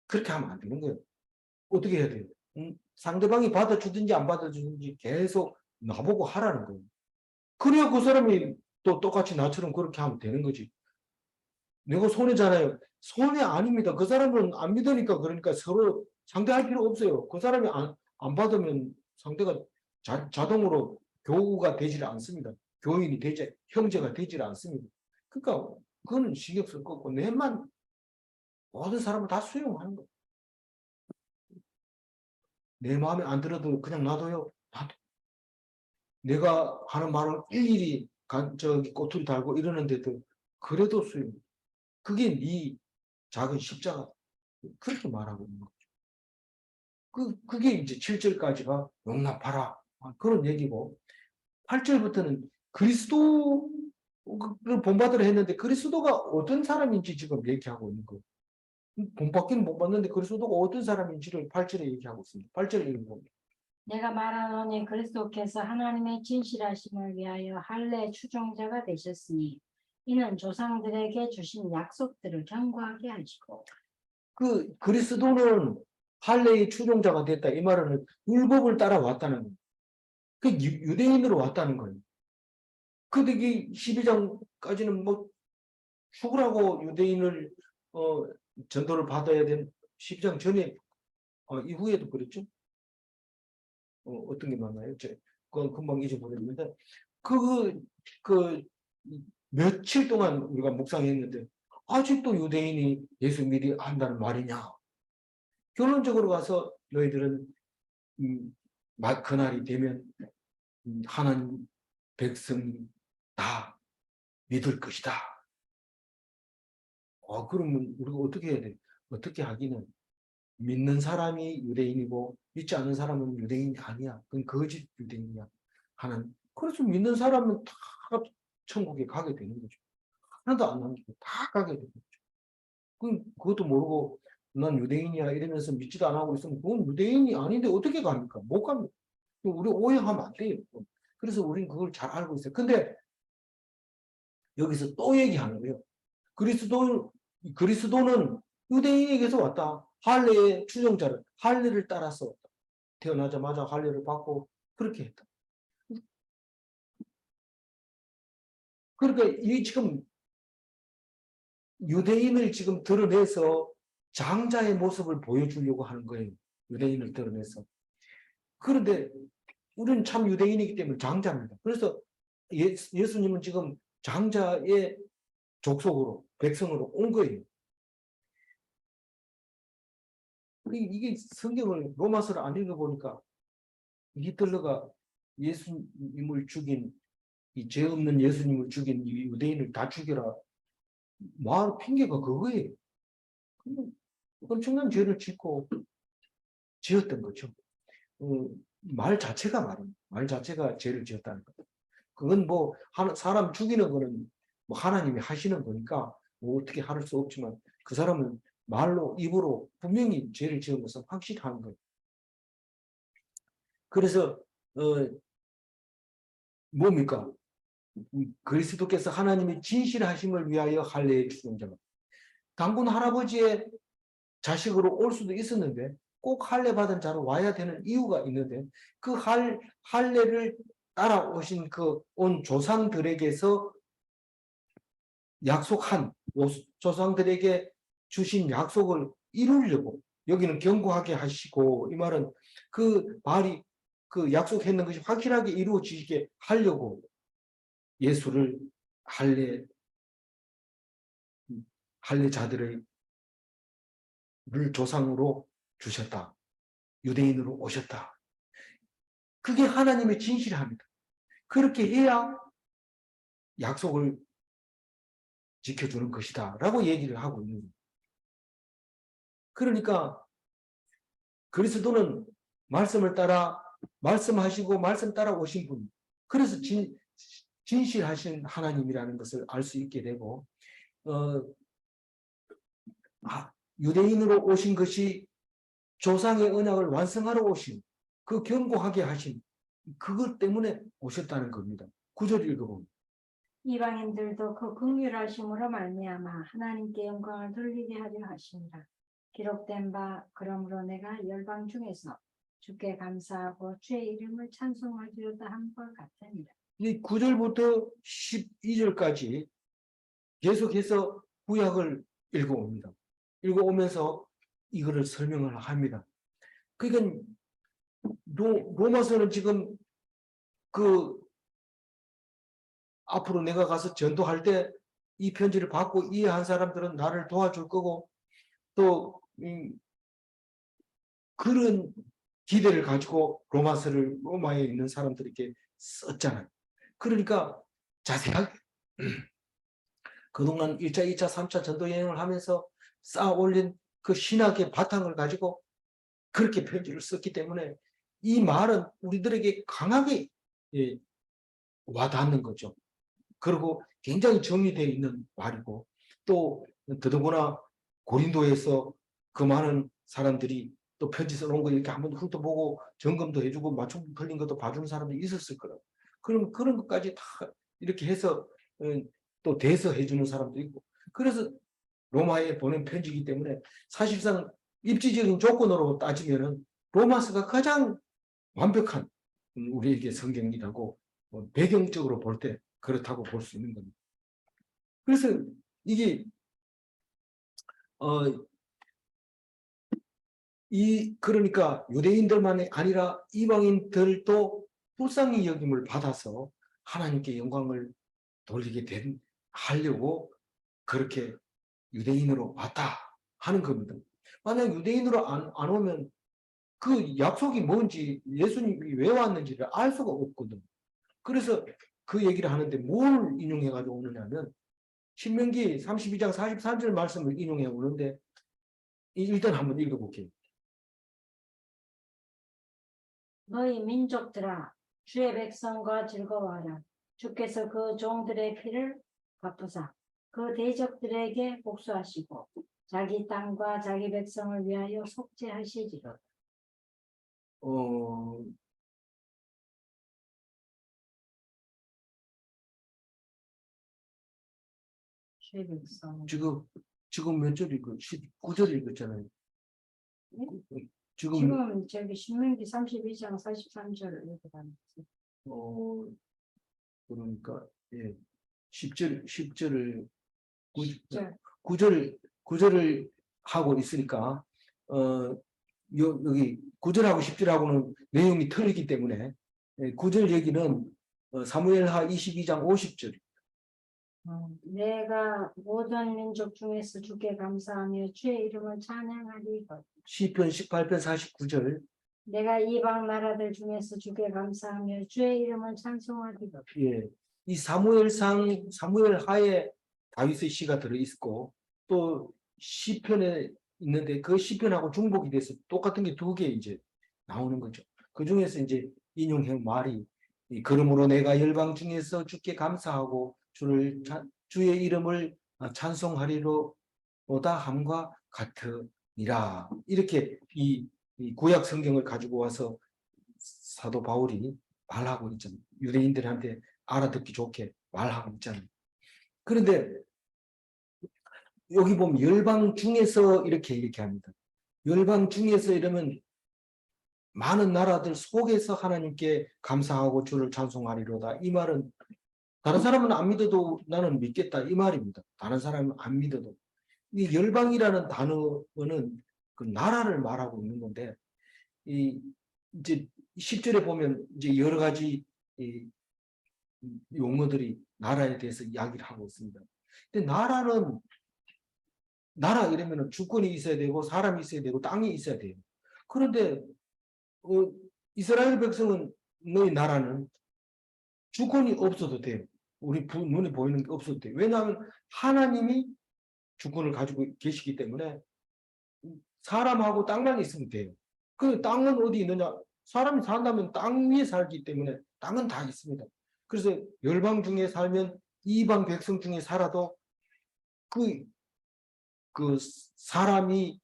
A: 그렇게 하면 안 되는 거예요. 어떻게 해야 돼요? 상대방이 받아주든지 안 받아주든지 계속 나보고 하라는 거예요. 그래야 그 사람이 또 똑같이 나처럼 그렇게 하면 되는 거지. 내가 손해잖아요. 손해 아닙니다. 그 사람은 안 믿으니까 그러니까 서로 상대할 필요 없어요. 그 사람이 안 받으면 상대가 자동으로 교우가 되질 않습니다. 교인이 되지, 형제가 되질 않습니다. 그러니까 그거는 신경 쓸 거 없고 내만 모든 사람을 다 수용하는 거예요. 내 마음에 안 들어도 그냥 놔둬요. 놔둬. 내가 하는 말을 일일이 저기 꼬투리 달고 이러는데도 그래도 수용. 그게 네 작은 십자가. 그렇게 말하고 있는 거죠. 그게 이제 7절까지가 용납하라. 그런 얘기고 8절부터는 그리스도를 본받으라 했는데 그리스도가 어떤 사람인지 지금 얘기하고 있는 거예요. 본받기는 못 받는데 그리스도가 어떤 사람인지를 8절에 얘기하고 있습니다. 8절에 읽어봅니다.
B: 내가 말하노니 그리스도께서 하나님의 진실하심을 위하여 할례 추종자가 되셨으니 이는 조상들에게 주신 약속들을 경고하게 하시고
A: 그리스도는 할례의 추종자가 됐다. 이 말은 율법을 따라왔다는 거예요. 그 유대인으로 왔다는 거예요. 그들이 12장까지는 뭐 죽으라고 유대인을 전도를 받아야 된 12장 전에 이후에도 그랬죠. 어떤 게 맞나요? 그건 금방 잊어버렸는데 그 며칠 동안 우리가 묵상했는데 아직도 유대인이 예수 믿이 한다는 말이냐? 결론적으로 가서 너희들은 그날이 되면 하나님 백성이 다 믿을 것이다. 그러면 우리가 어떻게 해야 돼? 어떻게 하기는 믿는 사람이 유대인이고 믿지 않는 사람은 유대인이 아니야. 그건 거짓 유대인이야. 그래서 믿는 사람은 다 천국에 가게 되는 거죠. 하나도 안 남기고 다 가게 되는 거죠. 그것도 모르고 난 유대인이야 이러면서 믿지도 안 하고 있으면 그건 유대인이 아닌데 어떻게 갑니까? 못 갑니다. 우리 오해하면 안 돼요. 그래서 우리는 그걸 잘 알고 있어요. 근데 여기서 또 얘기하는 거예요. 그리스도는 유대인에게서 왔다. 할례의 추종자를 할례를 따라서 태어나자마자 할례를 받고 그렇게 했다. 그러니까 이 지금 유대인을 지금 드러내서 장자의 모습을 보여주려고 하는 거예요. 유대인을 드러내서. 그런데 우리는 참 유대인이기 때문에 장자입니다. 그래서 예수님은 지금 장자의 족속으로 백성으로 온 거예요. 이게 성경을 로마서를 안 읽어보니까 히틀러가 예수님을 죽인 이 죄 없는 예수님을 죽인 이 유대인을 다 죽여라. 말 핑계가 그거예요. 엄청난 죄를 짓고 지었던 거죠. 말 자체가 말입니다. 말 자체가 죄를 지었다는 거. 그건 뭐 사람 죽이는 거는 뭐 하나님이 하시는 거니까 뭐 어떻게 할 수 없지만 그 사람은 말로 입으로 분명히 죄를 지은 것은 확실한 거예요. 그래서 뭡니까? 그리스도께서 하나님의 진실하심을 위하여 할례의 추종자가 단군 할아버지의 자식으로 올 수도 있었는데 꼭 할례 받은 자로 와야 되는 이유가 있는데 그 할례를 따라오신 그 온 조상들에게서 약속한 조상들에게 주신 약속을 이루려고 여기는 견고하게 하시고 이 말은 그 말이 그 약속했는 것이 확실하게 이루어지게 하려고 예수를 할례자들의 조상으로 주셨다. 유대인으로 오셨다. 그게 하나님의 진실합니다. 그렇게 해야 약속을 지켜주는 것이다. 라고 얘기를 하고 있는 거예요. 그러니까 그리스도는 말씀을 따라 말씀하시고 말씀 따라 오신 분. 그래서 진실하신 하나님이라는 것을 알 수 있게 되고 유대인으로 오신 것이 조상의 언약을 완성하러 오신 그 견고하게 하신 그것 때문에 오셨다는 겁니다. 9절 읽어보면
B: 이방인들도 그 긍휼하심으로 말미암아 하나님께 영광을 돌리게 하려 하시니라. 기록된 바 그러므로 내가 열방 중에서 주께 감사하고 주의 이름을 찬송하리로다 한 것 같으니라.
A: 이 9절부터 12절까지 계속해서 구약을 읽어옵니다. 읽어오면서 이거를 설명을 합니다. 그러니까 로마서는 지금 그 앞으로 내가 가서 전도할 때 이 편지를 받고 이해한 사람들은 나를 도와줄 거고 또 그런 기대를 가지고 로마에 있는 사람들에게 썼잖아요. 그러니까 자세하게 그동안 1차, 2차, 3차 전도 여행을 하면서 쌓아 올린 그 신학의 바탕을 가지고 그렇게 편지를 썼기 때문에 이 말은 우리들에게 강하게 와닿는 거죠. 그리고 굉장히 정리되어 있는 말이고 또 더더구나 고린도에서 그 많은 사람들이 또 편지 써놓은 거 이렇게 한번 훑어보고 점검도 해주고 맞춤 틀린 것도 봐주는 사람들이 있었을 거라고. 그럼 그런 것까지 다 이렇게 해서 또 대서해주는 사람도 있고 그래서 로마에 보낸 편지이기 때문에 사실상 입지적인 조건으로 따지면은 로마서가 가장 완벽한 우리에게 성경이라고 배경적으로 볼 때 그렇다고 볼 수 있는 겁니다. 그래서 이게 그러니까 유대인들만이 아니라 이방인들도 불쌍히 여김을 받아서 하나님께 영광을 돌리게 하려고 그렇게 유대인으로 왔다 하는 겁니다. 만약 유대인으로 안 오면 그 약속이 뭔지 예수님이 왜 왔는지를 알 수가 없거든. 그래서 그 얘기를 하는데 뭘 인용해가지고 오느냐면 신명기 32장 43절 말씀을 인용해 오는데 일단 한번 읽어볼게요.
B: 너희 민족들아 주의 백성과 즐거워하라. 주께서 그 종들의 피를 갚으사 그 대적들에게 복수하시고 자기 땅과 자기 백성을 위하여 속죄하시리로다.
A: 어,
B: 주의 백성.
A: 지금 몇 절 읽고 19절 읽었잖아요.
B: 네?
A: 지금
B: 지금 저기 신명기 32장 43절을 읽어봤어요.
A: 그러니까 예. 10절을
B: 10절.
A: 9절을 하고 있으니까 여기 9절하고 10절하고는 내용이 틀리기 때문에 9절 얘기는 사무엘하 22장 50절.
B: 내가 모든 민족 중에서 주께 감사하며 주의 이름을 찬양하리로다.
A: 시편 18편 49절.
B: 내가 이방 나라들 중에서 주께 감사하며 주의 이름을 찬송하리로다.
A: 예. 이 사무엘하에 다윗의 시가 들어 있고 또 시편에 있는데 그 시편하고 중복이 돼서 똑같은 게 두 개 이제 나오는 거죠. 그 중에서 이제 인용한 말이 그러므로 내가 열방 중에서 주께 감사하고 주의 이름을 찬송하리로다 함과 같으니라. 이렇게 이 구약 성경을 가지고 와서 사도 바울이 말하고 있잖아요. 유대인들한테 알아듣기 좋게 말하고 있잖아요. 그런데 여기 보면 열방 중에서 이렇게 합니다. 열방 중에서 이러면 많은 나라들 속에서 하나님께 감사하고 주를 찬송하리로다. 이 말은 다른 사람은 안 믿어도 나는 믿겠다 이 말입니다. 다른 사람은 안 믿어도. 이 열방이라는 단어는 그 나라를 말하고 있는 건데 이제 10절에 보면 이제 여러 가지 용어들이 나라에 대해서 이야기를 하고 있습니다. 근데 나라 이러면 주권이 있어야 되고 사람이 있어야 되고 땅이 있어야 돼요. 그런데 이스라엘 백성은 너희 나라는 주권이 없어도 돼요. 우리 눈에 보이는 게 없어도 돼요. 왜냐하면 하나님이 주권을 가지고 계시기 때문에 사람하고 땅만 있으면 돼요. 그 땅은 어디 있느냐? 사람이 산다면 땅 위에 살기 때문에 땅은 다 있습니다. 그래서 열방 중에 살면 이방 백성 중에 살아도 그 사람이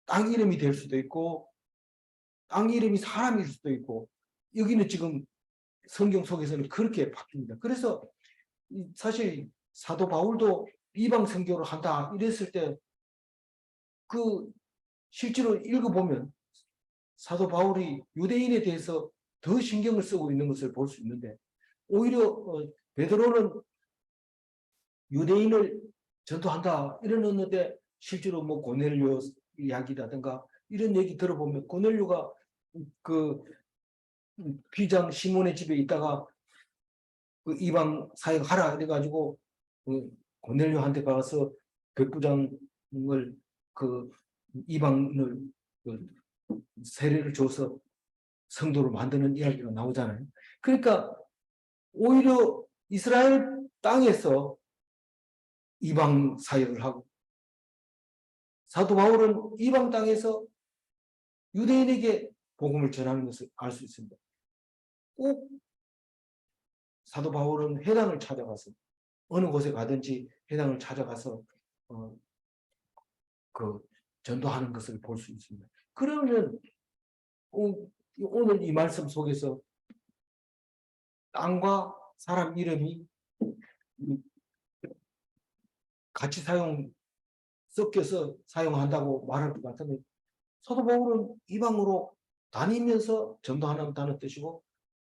A: 땅 이름이 될 수도 있고 땅 이름이 사람일 수도 있고 여기는 지금 성경 속에서는 그렇게 바뀝니다. 그래서 사실 사도 바울도 이방 선교를 한다 이랬을 때 그 실제로 읽어보면 사도 바울이 유대인에 대해서 더 신경을 쓰고 있는 것을 볼 수 있는데 오히려 베드로는 유대인을 전도한다 이러는데 실제로 뭐 고넬료 이야기라든가 이런 얘기 들어보면 고넬료가 그 귀장 시몬의 집에 있다가 그 이방 사역하라 그래가지고 고넬료한테 가서 백부장을 그 이방을 세례를 줘서 성도를 만드는 이야기가 나오잖아요. 그러니까 오히려 이스라엘 땅에서 이방 사역을 하고 사도 바울은 이방 땅에서 유대인에게 복음을 전하는 것을 알 수 있습니다. 꼭 사도 바울은 회당을 찾아가서 어느 곳에 가든지 회당을 찾아가서 그 전도하는 것을 볼 수 있습니다. 그러면 오늘 이 말씀 속에서 땅과 사람 이름이 같이 섞여서 사용한다고 말할 것 같은데 사도 바울은 이방으로 다니면서 전도한다는 뜻이고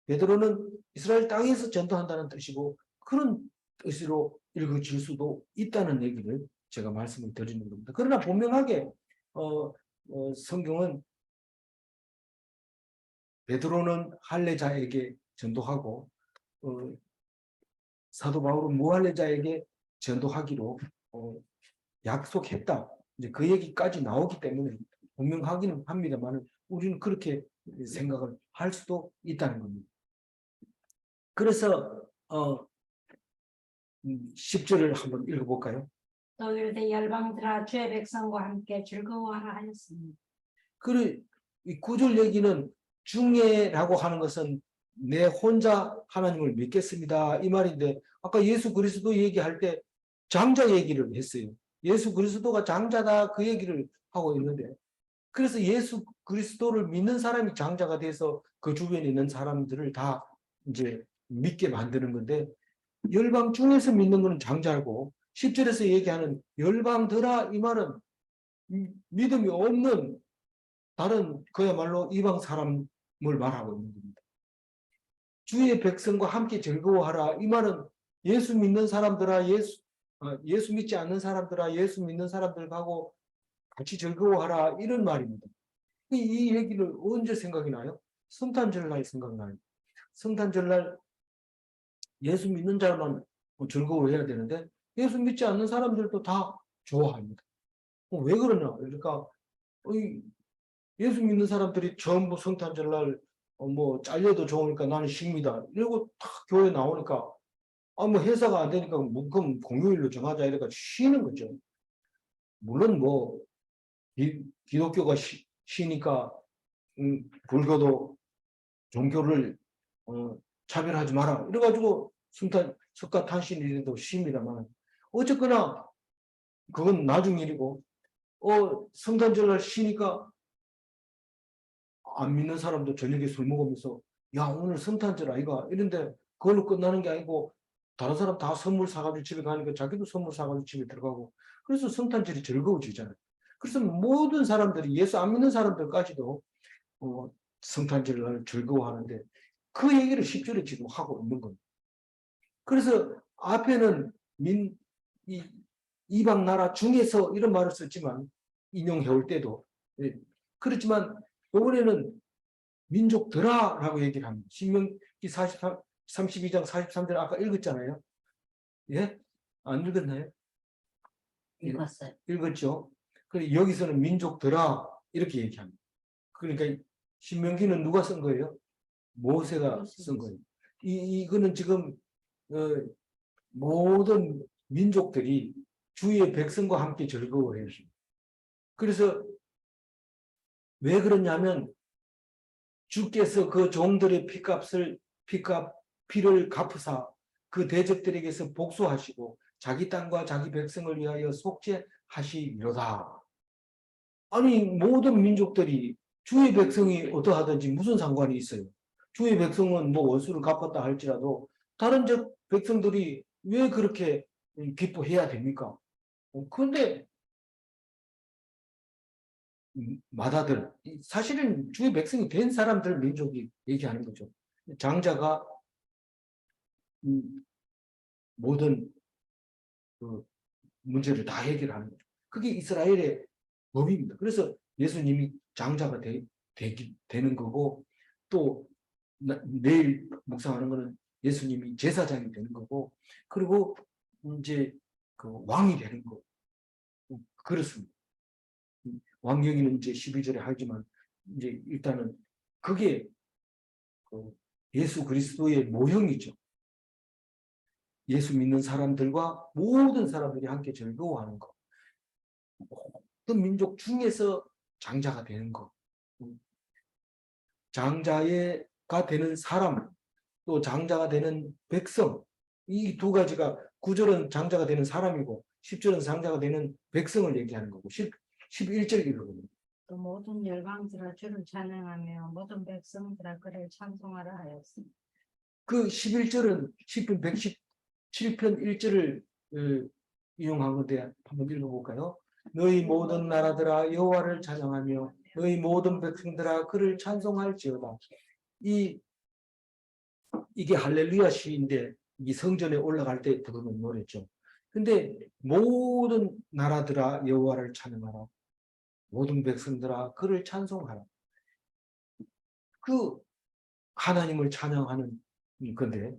A: 베드로는 이스라엘 땅에서 전도한다는 뜻이고 그런 뜻으로 읽어질 수도 있다는 얘기를 제가 말씀을 드리는 겁니다. 그러나 분명하게 성경은 베드로는 할례자에게 전도하고 사도 바울은 무할례자에게 전도하기로 약속했다. 이제 그 얘기까지 나오기 때문에 분명하기는 합니다만 우리는 그렇게 생각을 할 수도 있다는 겁니다. 그래서 10절을 한번 읽어볼까요?
B: 또 유대 열방들아 주의 백성과 함께 즐거워하라 하였습니다.
A: 그리고 이 9절 얘기는 중에라고 하는 것은 내 혼자 하나님을 믿겠습니다 이 말인데 아까 예수 그리스도 얘기할 때 장자 얘기를 했어요. 예수 그리스도가 장자다 그 얘기를 하고 있는데 그래서 예수 그리스도를 믿는 사람이 장자가 돼서 그 주변에 있는 사람들을 다 이제 믿게 만드는 건데 열방 중에서 믿는 것은 장자고 10절에서 얘기하는 열방들아 이 말은 믿음이 없는 다른 그야말로 이방 사람을 말하고 있는 겁니다. 주의 백성과 함께 즐거워하라. 이 말은 예수 믿는 사람들아 예수 믿지 않는 사람들아 예수 믿는 사람들하고 같이 즐거워하라 이런 말입니다. 이 얘기를 언제 생각이 나요? 성탄절날 생각나요. 성탄절날 예수 믿는 자만 즐거워해야 되는데 예수 믿지 않는 사람들도 다 좋아합니다. 왜 그러냐? 그러니까 예수 믿는 사람들이 전부 성탄절날 뭐 잘려도 좋으니까 나는 쉽니다. 이러고 탁 교회 나오니까 뭐 회사가 안 되니까 그럼 공휴일로 정하자 이래가 쉬는 거죠. 물론 뭐 기독교가 쉬니까 불교도 종교를 차별하지 마라. 이래가지고 석가탄신일에도 쉽니다만 어쨌거나 그건 나중 일이고 성탄절날 쉬니까 안 믿는 사람도 저녁에 술 먹으면서 야 오늘 성탄절 아이가 이런데 그걸로 끝나는 게 아니고 다른 사람 다 선물 사가지고 집에 가니까 자기도 선물 사가지고 집에 들어가고 그래서 성탄절이 즐거워지잖아요. 그래서 모든 사람들이 예수 안 믿는 사람들까지도 성탄절을 즐거워하는데 그 얘기를 10절에 지금 하고 있는 겁니다. 그래서 앞에는 이방 나라 중에서 이런 말을 썼지만 인용해 올 때도 그렇지만 이번에는 민족들아라고 얘기를 합니다. 신명기 32장 43절 아까 읽었잖아요. 예? 안 읽었나요?
C: 읽었어요.
A: 읽었죠. 그래서 여기서는 민족들아 이렇게 얘기합니다. 그러니까 신명기는 누가 쓴 거예요? 모세가 쓴 거예요. 이거는 지금 모든 민족들이 주의 백성과 함께 즐거워해요. 그래서 왜 그러냐면 주께서 그 종들의 피를 갚으사 그 대적들에게서 복수하시고 자기 땅과 자기 백성을 위하여 속죄하시리로다. 아니 모든 민족들이 주의 백성이 어떠하든지 무슨 상관이 있어요. 주의 백성은 뭐 원수를 갚았다 할지라도 다른 백성들이 왜 그렇게 기뻐해야 됩니까? 그런데 마다들 사실은 주의 백성이 된 사람들 민족이 얘기하는 거죠. 장자가 모든 그 문제를 다 해결하는 거죠. 그게 이스라엘의 법입니다. 그래서 예수님이 장자가 되는 거고 또 내일 묵상하는 거는 예수님이 제사장이 되는 거고 그리고 이제 그 왕이 되는 거 그렇습니다. 왕영이는 이제 12절에 하지만 이제 일단은 그게 예수 그리스도의 모형이죠. 예수 믿는 사람들과 모든 사람들이 함께 즐거워하는 것. 모든 민족 중에서 장자가 되는 것. 장자가 되는 사람, 또 장자가 되는 백성. 이 두 가지가 9절은 장자가 되는 사람이고 10절은 장자가 되는 백성을 얘기하는 거고 11절 읽어보면
B: 또 모든 열방들아 주를 찬양하며 모든 백성들아 그를 찬송하라 하였습니다.
A: 그 11절은 시편 117편 1절을 이용한 건데 한번 읽어볼까요? 너희 모든 나라들아 여호와를 찬양하며 너희 모든 백성들아 그를 찬송할지어다. 이게 할렐루야 시인데 이 성전에 올라갈 때 부르는 노래죠. 근데 모든 나라들아 여호와를 찬양하라. 모든 백성들아 그를 찬송하라. 그 하나님을 찬양하는 건데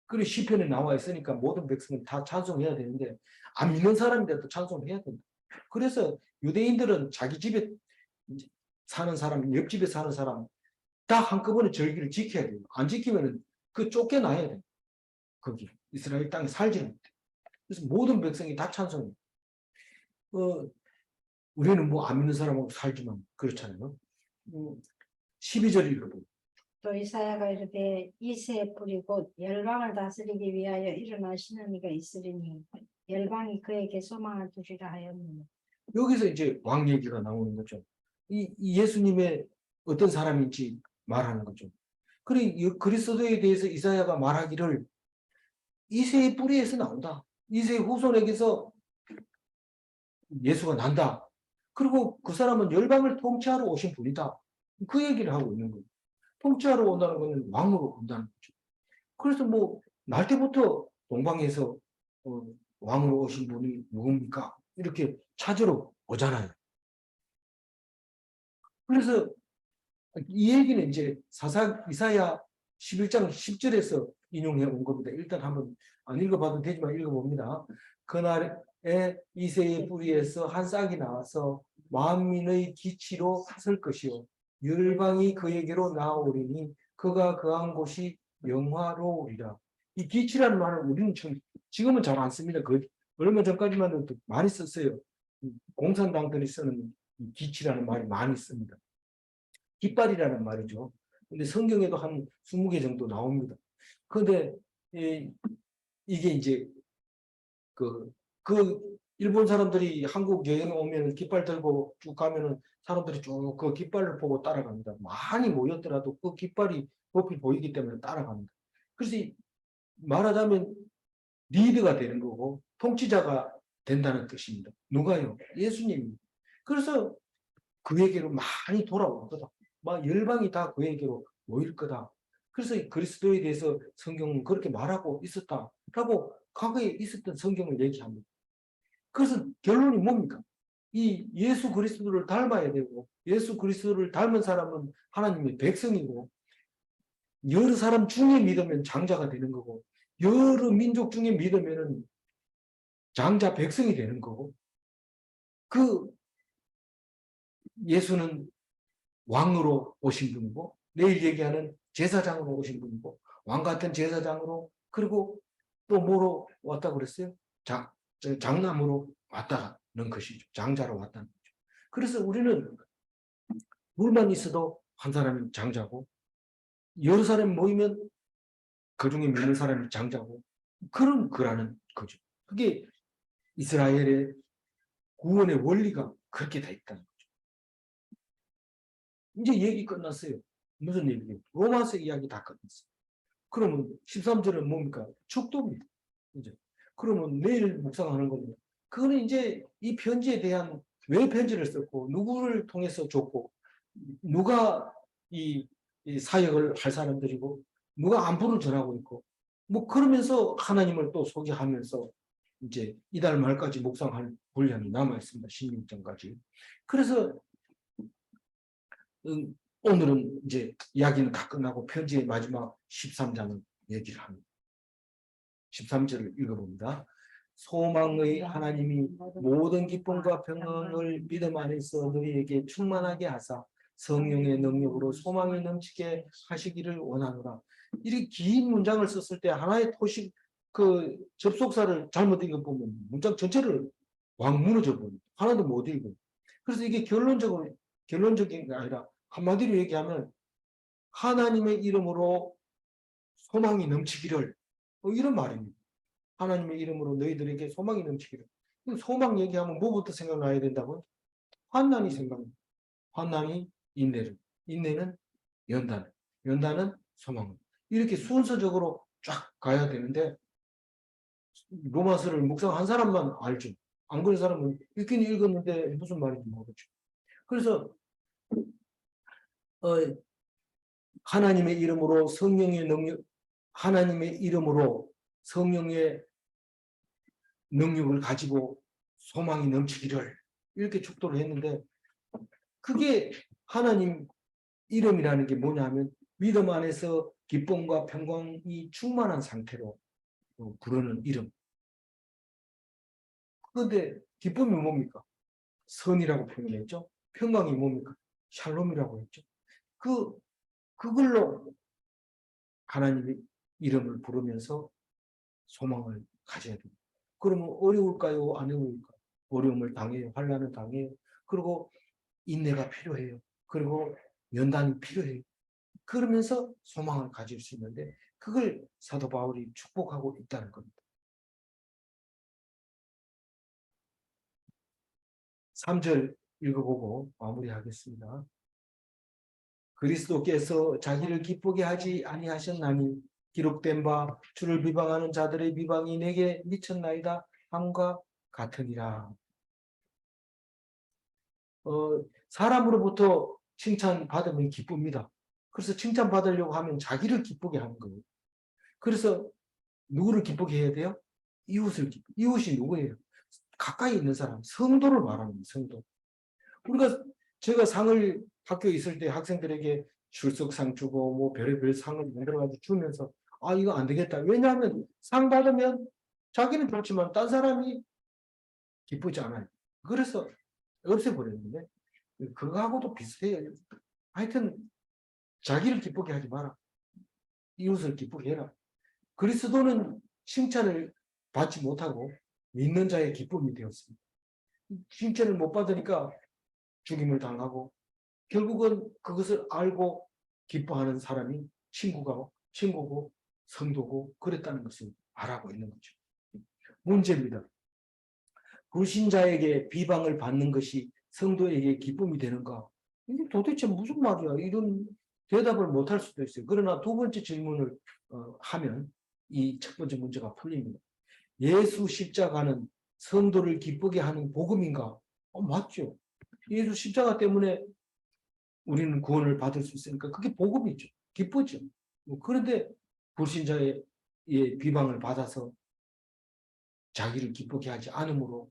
A: 그리고 시편에 나와 있으니까 모든 백성은 다 찬송해야 되는데 안 믿는 사람인데도 찬송해야 된다. 그래서 유대인들은 자기 집에 사는 사람, 옆집에 사는 사람 다 한꺼번에 절기를 지켜야 돼요. 안 지키면 그 쫓겨나야 돼요. 거기 이스라엘 땅에 살지는 못해. 그래서 모든 백성이 다 찬송해요. 우리는 뭐 안 믿는 사람하고 살지만 그렇잖아요. 12절 읽어보세요.
B: 또 이사야가 이르되 이새의 뿌리 곧 열방을 다스리기 위하여 일어나시는 이가 있으리니 열방이 그에게 소망을 두리라 하였느니라.
A: 여기서 이제 왕 얘기가 나오는 거죠. 이 예수님의 어떤 사람인지 말하는 거죠. 그리고 그리스도에 대해서 이사야가 말하기를 이새의 뿌리에서 나온다. 이새의 후손에게서 예수가 난다. 그리고 그 사람은 열방을 통치하러 오신 분이다. 그 얘기를 하고 있는 거예요. 통치하러 온다는 것은 왕으로 온다는 거죠. 그래서 뭐 날 때부터 동방에서 왕으로 오신 분이 누굽니까? 이렇게 찾으러 오잖아요. 그래서 이 얘기는 이제 이사야 11장 10절에서 인용해 온 겁니다. 일단 한번 안 읽어봐도 되지만 읽어봅니다. 그날에 이새의 뿌리에서 한 싹이 나와서 만민의 기치로 설 것이요 열방이 그에게로 나아오리니 그가 거한 곳이 영화로우리라. 이 기치라는 말은 우리는 지금은 잘 안 씁니다. 얼마 전까지만 해도 많이 썼어요. 공산당들이 쓰는 기치라는 말이 많이 씁니다. 깃발이라는 말이죠. 근데 성경에도 한 20개 정도 나옵니다. 그런데 이게 이제 그 일본 사람들이 한국 여행 오면 깃발 들고 쭉 가면은 사람들이 쭉 그 깃발을 보고 따라갑니다. 많이 모였더라도 그 깃발이 높이 보이기 때문에 따라갑니다. 그래서 말하자면 리드가 되는 거고 통치자가 된다는 뜻입니다. 누가요? 예수님이. 그래서 그에게로 많이 돌아올 거다. 막 열방이 다 그에게로 모일 거다. 그래서 그리스도에 대해서 성경은 그렇게 말하고 있었다라고 과거에 있었던 성경을 얘기합니다. 그래서 결론이 뭡니까? 이 예수 그리스도를 닮아야 되고 예수 그리스도를 닮은 사람은 하나님의 백성이고 여러 사람 중에 믿으면 장자가 되는 거고 여러 민족 중에 믿으면 장자 백성이 되는 거고 그 예수는 왕으로 오신 분이고 내일 얘기하는 제사장으로 오신 분이고 왕 같은 제사장으로 그리고 또 뭐로 왔다고 그랬어요? 장남으로 왔다는 것이죠. 장자로 왔다는 거죠. 그래서 우리는 물만 있어도 한 사람이 장자고 여러 사람이 모이면 그중에 믿는 사람이 장자고 그런 거라는 거죠. 그게 이스라엘의 구원의 원리가 그렇게 돼 있다는 거죠. 이제 얘기 끝났어요. 무슨 얘기예요? 로마서 이야기 다 끝났어요. 그러면 13절은 뭡니까? 축도입니다. 이제 그러면 내일 묵상하는 겁니다. 그거는 이제 이 편지에 대한 왜 편지를 썼고 누구를 통해서 줬고 누가 이 사역을 할 사람들이고 누가 안부를 전하고 있고 뭐 그러면서 하나님을 또 소개하면서 이제 이달 말까지 묵상할 분량이 남아 있습니다. 16장까지. 그래서 오늘은 이제 이야기는 다 끝나고 편지의 마지막 13장을 얘기를 합니다. 13절을 읽어봅니다. 소망의 하나님이 모든 기쁨과 평안을 믿음 안에서 너희에게 충만하게 하사 성령의 능력으로 소망이 넘치게 하시기를 원하노라. 이렇게 긴 문장을 썼을 때 하나의 토식 그 접속사를 잘못 읽어보면 문장 전체를 왕 무너져 버립니다. 하나도 못 읽어. 그래서 이게 결론적인 게 아니라 한마디로 얘기하면 하나님의 이름으로 소망이 넘치기를 이런 말입니다. 하나님의 이름으로 너희들에게 소망이 넘치기를. 소망 얘기하면 뭐부터 생각나야 된다고요? 환난이 생각납니다. 환난이 인내를, 인내는 연단, 연단은 소망을. 이렇게 순서적으로 쫙 가야 되는데 로마서를 묵상한 사람만 알죠. 안 그런 사람은 읽긴 읽었는데 무슨 말인지 모르죠. 그래서 하나님의 이름으로 성령의 능력, 하나님의 이름으로 성령의 능력을 가지고 소망이 넘치기를 이렇게 축도를 했는데 그게 하나님 이름이라는 게 뭐냐면 믿음 안에서 기쁨과 평강이 충만한 상태로 부르는 이름. 그런데 기쁨이 뭡니까? 선이라고 표현했죠. 평강이 뭡니까? 샬롬이라고 했죠. 그걸로 하나님의 이름을 부르면서 소망을 가져야 됩니다. 그러면 어려울까요? 안 어려울까요? 어려움을 당해요. 환난을 당해요. 그리고 인내가 필요해요. 그리고 연단이 필요해요. 그러면서 소망을 가질 수 있는데 그걸 사도 바울이 축복하고 있다는 겁니다. 3절 읽어보고 마무리하겠습니다. 그리스도께서 자기를 기쁘게 하지 아니하셨나니 기록된 바 주를 비방하는 자들의 비방이 내게 미쳤나이다 함과 같으니라. 사람으로부터 칭찬받으면 기쁩니다. 그래서 칭찬받으려고 하면 자기를 기쁘게 하는 거예요. 그래서 누구를 기쁘게 해야 돼요? 이웃이 누구예요? 가까이 있는 사람, 성도를 말하는 거예요. 성도. 제가 상을 학교에 있을 때 학생들에게 출석상 주고 뭐 별의별 상을 만들어가지고 주면서 아 이거 안 되겠다. 왜냐하면 상 받으면 자기는 좋지만 딴 사람이 기쁘지 않아요. 그래서 없애버렸는데 그거하고도 비슷해요. 하여튼 자기를 기쁘게 하지 마라. 이웃을 기쁘게 해라. 그리스도는 칭찬을 받지 못하고 믿는 자의 기쁨이 되었습니다. 칭찬을 못 받으니까 죽임을 당하고 결국은 그것을 알고 기뻐하는 사람이 친구고 성도고 그랬다는 것을 말하고 있는 거죠. 문제입니다. 불신자에게 비방을 받는 것이 성도에게 기쁨이 되는가? 이게 도대체 무슨 말이야? 이런 대답을 못할 수도 있어요. 그러나 두 번째 질문을 하면 이 첫 번째 문제가 풀립니다. 예수 십자가는 성도를 기쁘게 하는 복음인가? 맞죠. 예수 십자가 때문에 우리는 구원을 받을 수 있으니까 그게 복음이죠. 기쁘죠. 그런데 불신자의 비방을 받아서 자기를 기쁘게 하지 않으므로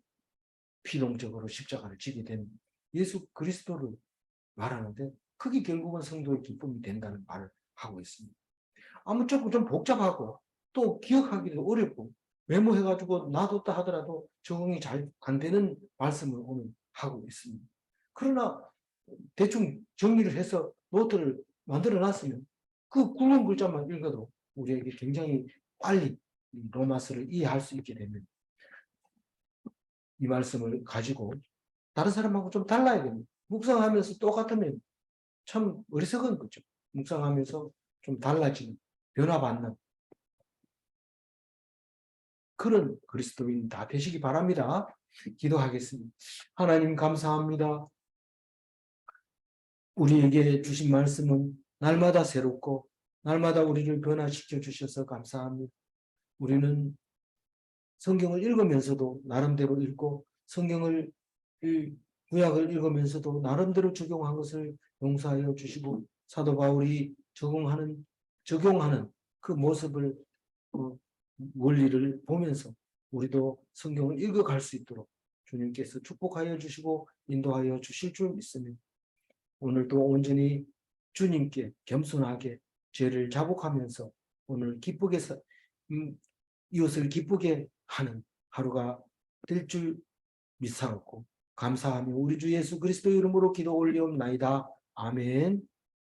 A: 피동적으로 십자가를 지게 된 예수 그리스도를 말하는데 그게 결국은 성도의 기쁨이 된다는 말을 하고 있습니다. 아무쪼록 좀 복잡하고 또 기억하기도 어렵고 메모해가지고 놔뒀다 하더라도 적응이 잘 안 되는 말씀을 오늘 하고 있습니다. 그러나 대충 정리를 해서 노트를 만들어 놨으면 그 굵은 글자만 읽어도 우리에게 굉장히 빨리 로마서를 이해할 수 있게 됩니다. 이 말씀을 가지고 다른 사람하고 좀 달라야 됩니다. 묵상하면서 똑같으면 참 어리석은 거죠. 묵상하면서 좀 달라지는, 변화받는 그런 그리스도인 다 되시기 바랍니다. 기도하겠습니다. 하나님 감사합니다. 우리에게 주신 말씀은 날마다 새롭고 날마다 우리를 변화시켜 주셔서 감사합니다. 우리는 성경을 읽으면서도 나름대로 읽고 성경을 구약을 읽으면서도 나름대로 적용한 것을 용서하여 주시고 사도 바울이 적용하는 그 모습을 원리를 보면서 우리도 성경을 읽어갈 수 있도록 주님께서 축복하여 주시고 인도하여 주실 줄 믿습니다. 오늘도 온전히 주님께 겸손하게 죄를 자복하면서 오늘 기쁘게 이웃을 기쁘게 하는 하루가 될 줄 믿사옵고 감사하며 우리 주 예수 그리스도 이름으로 기도 올리옵나이다. 아멘.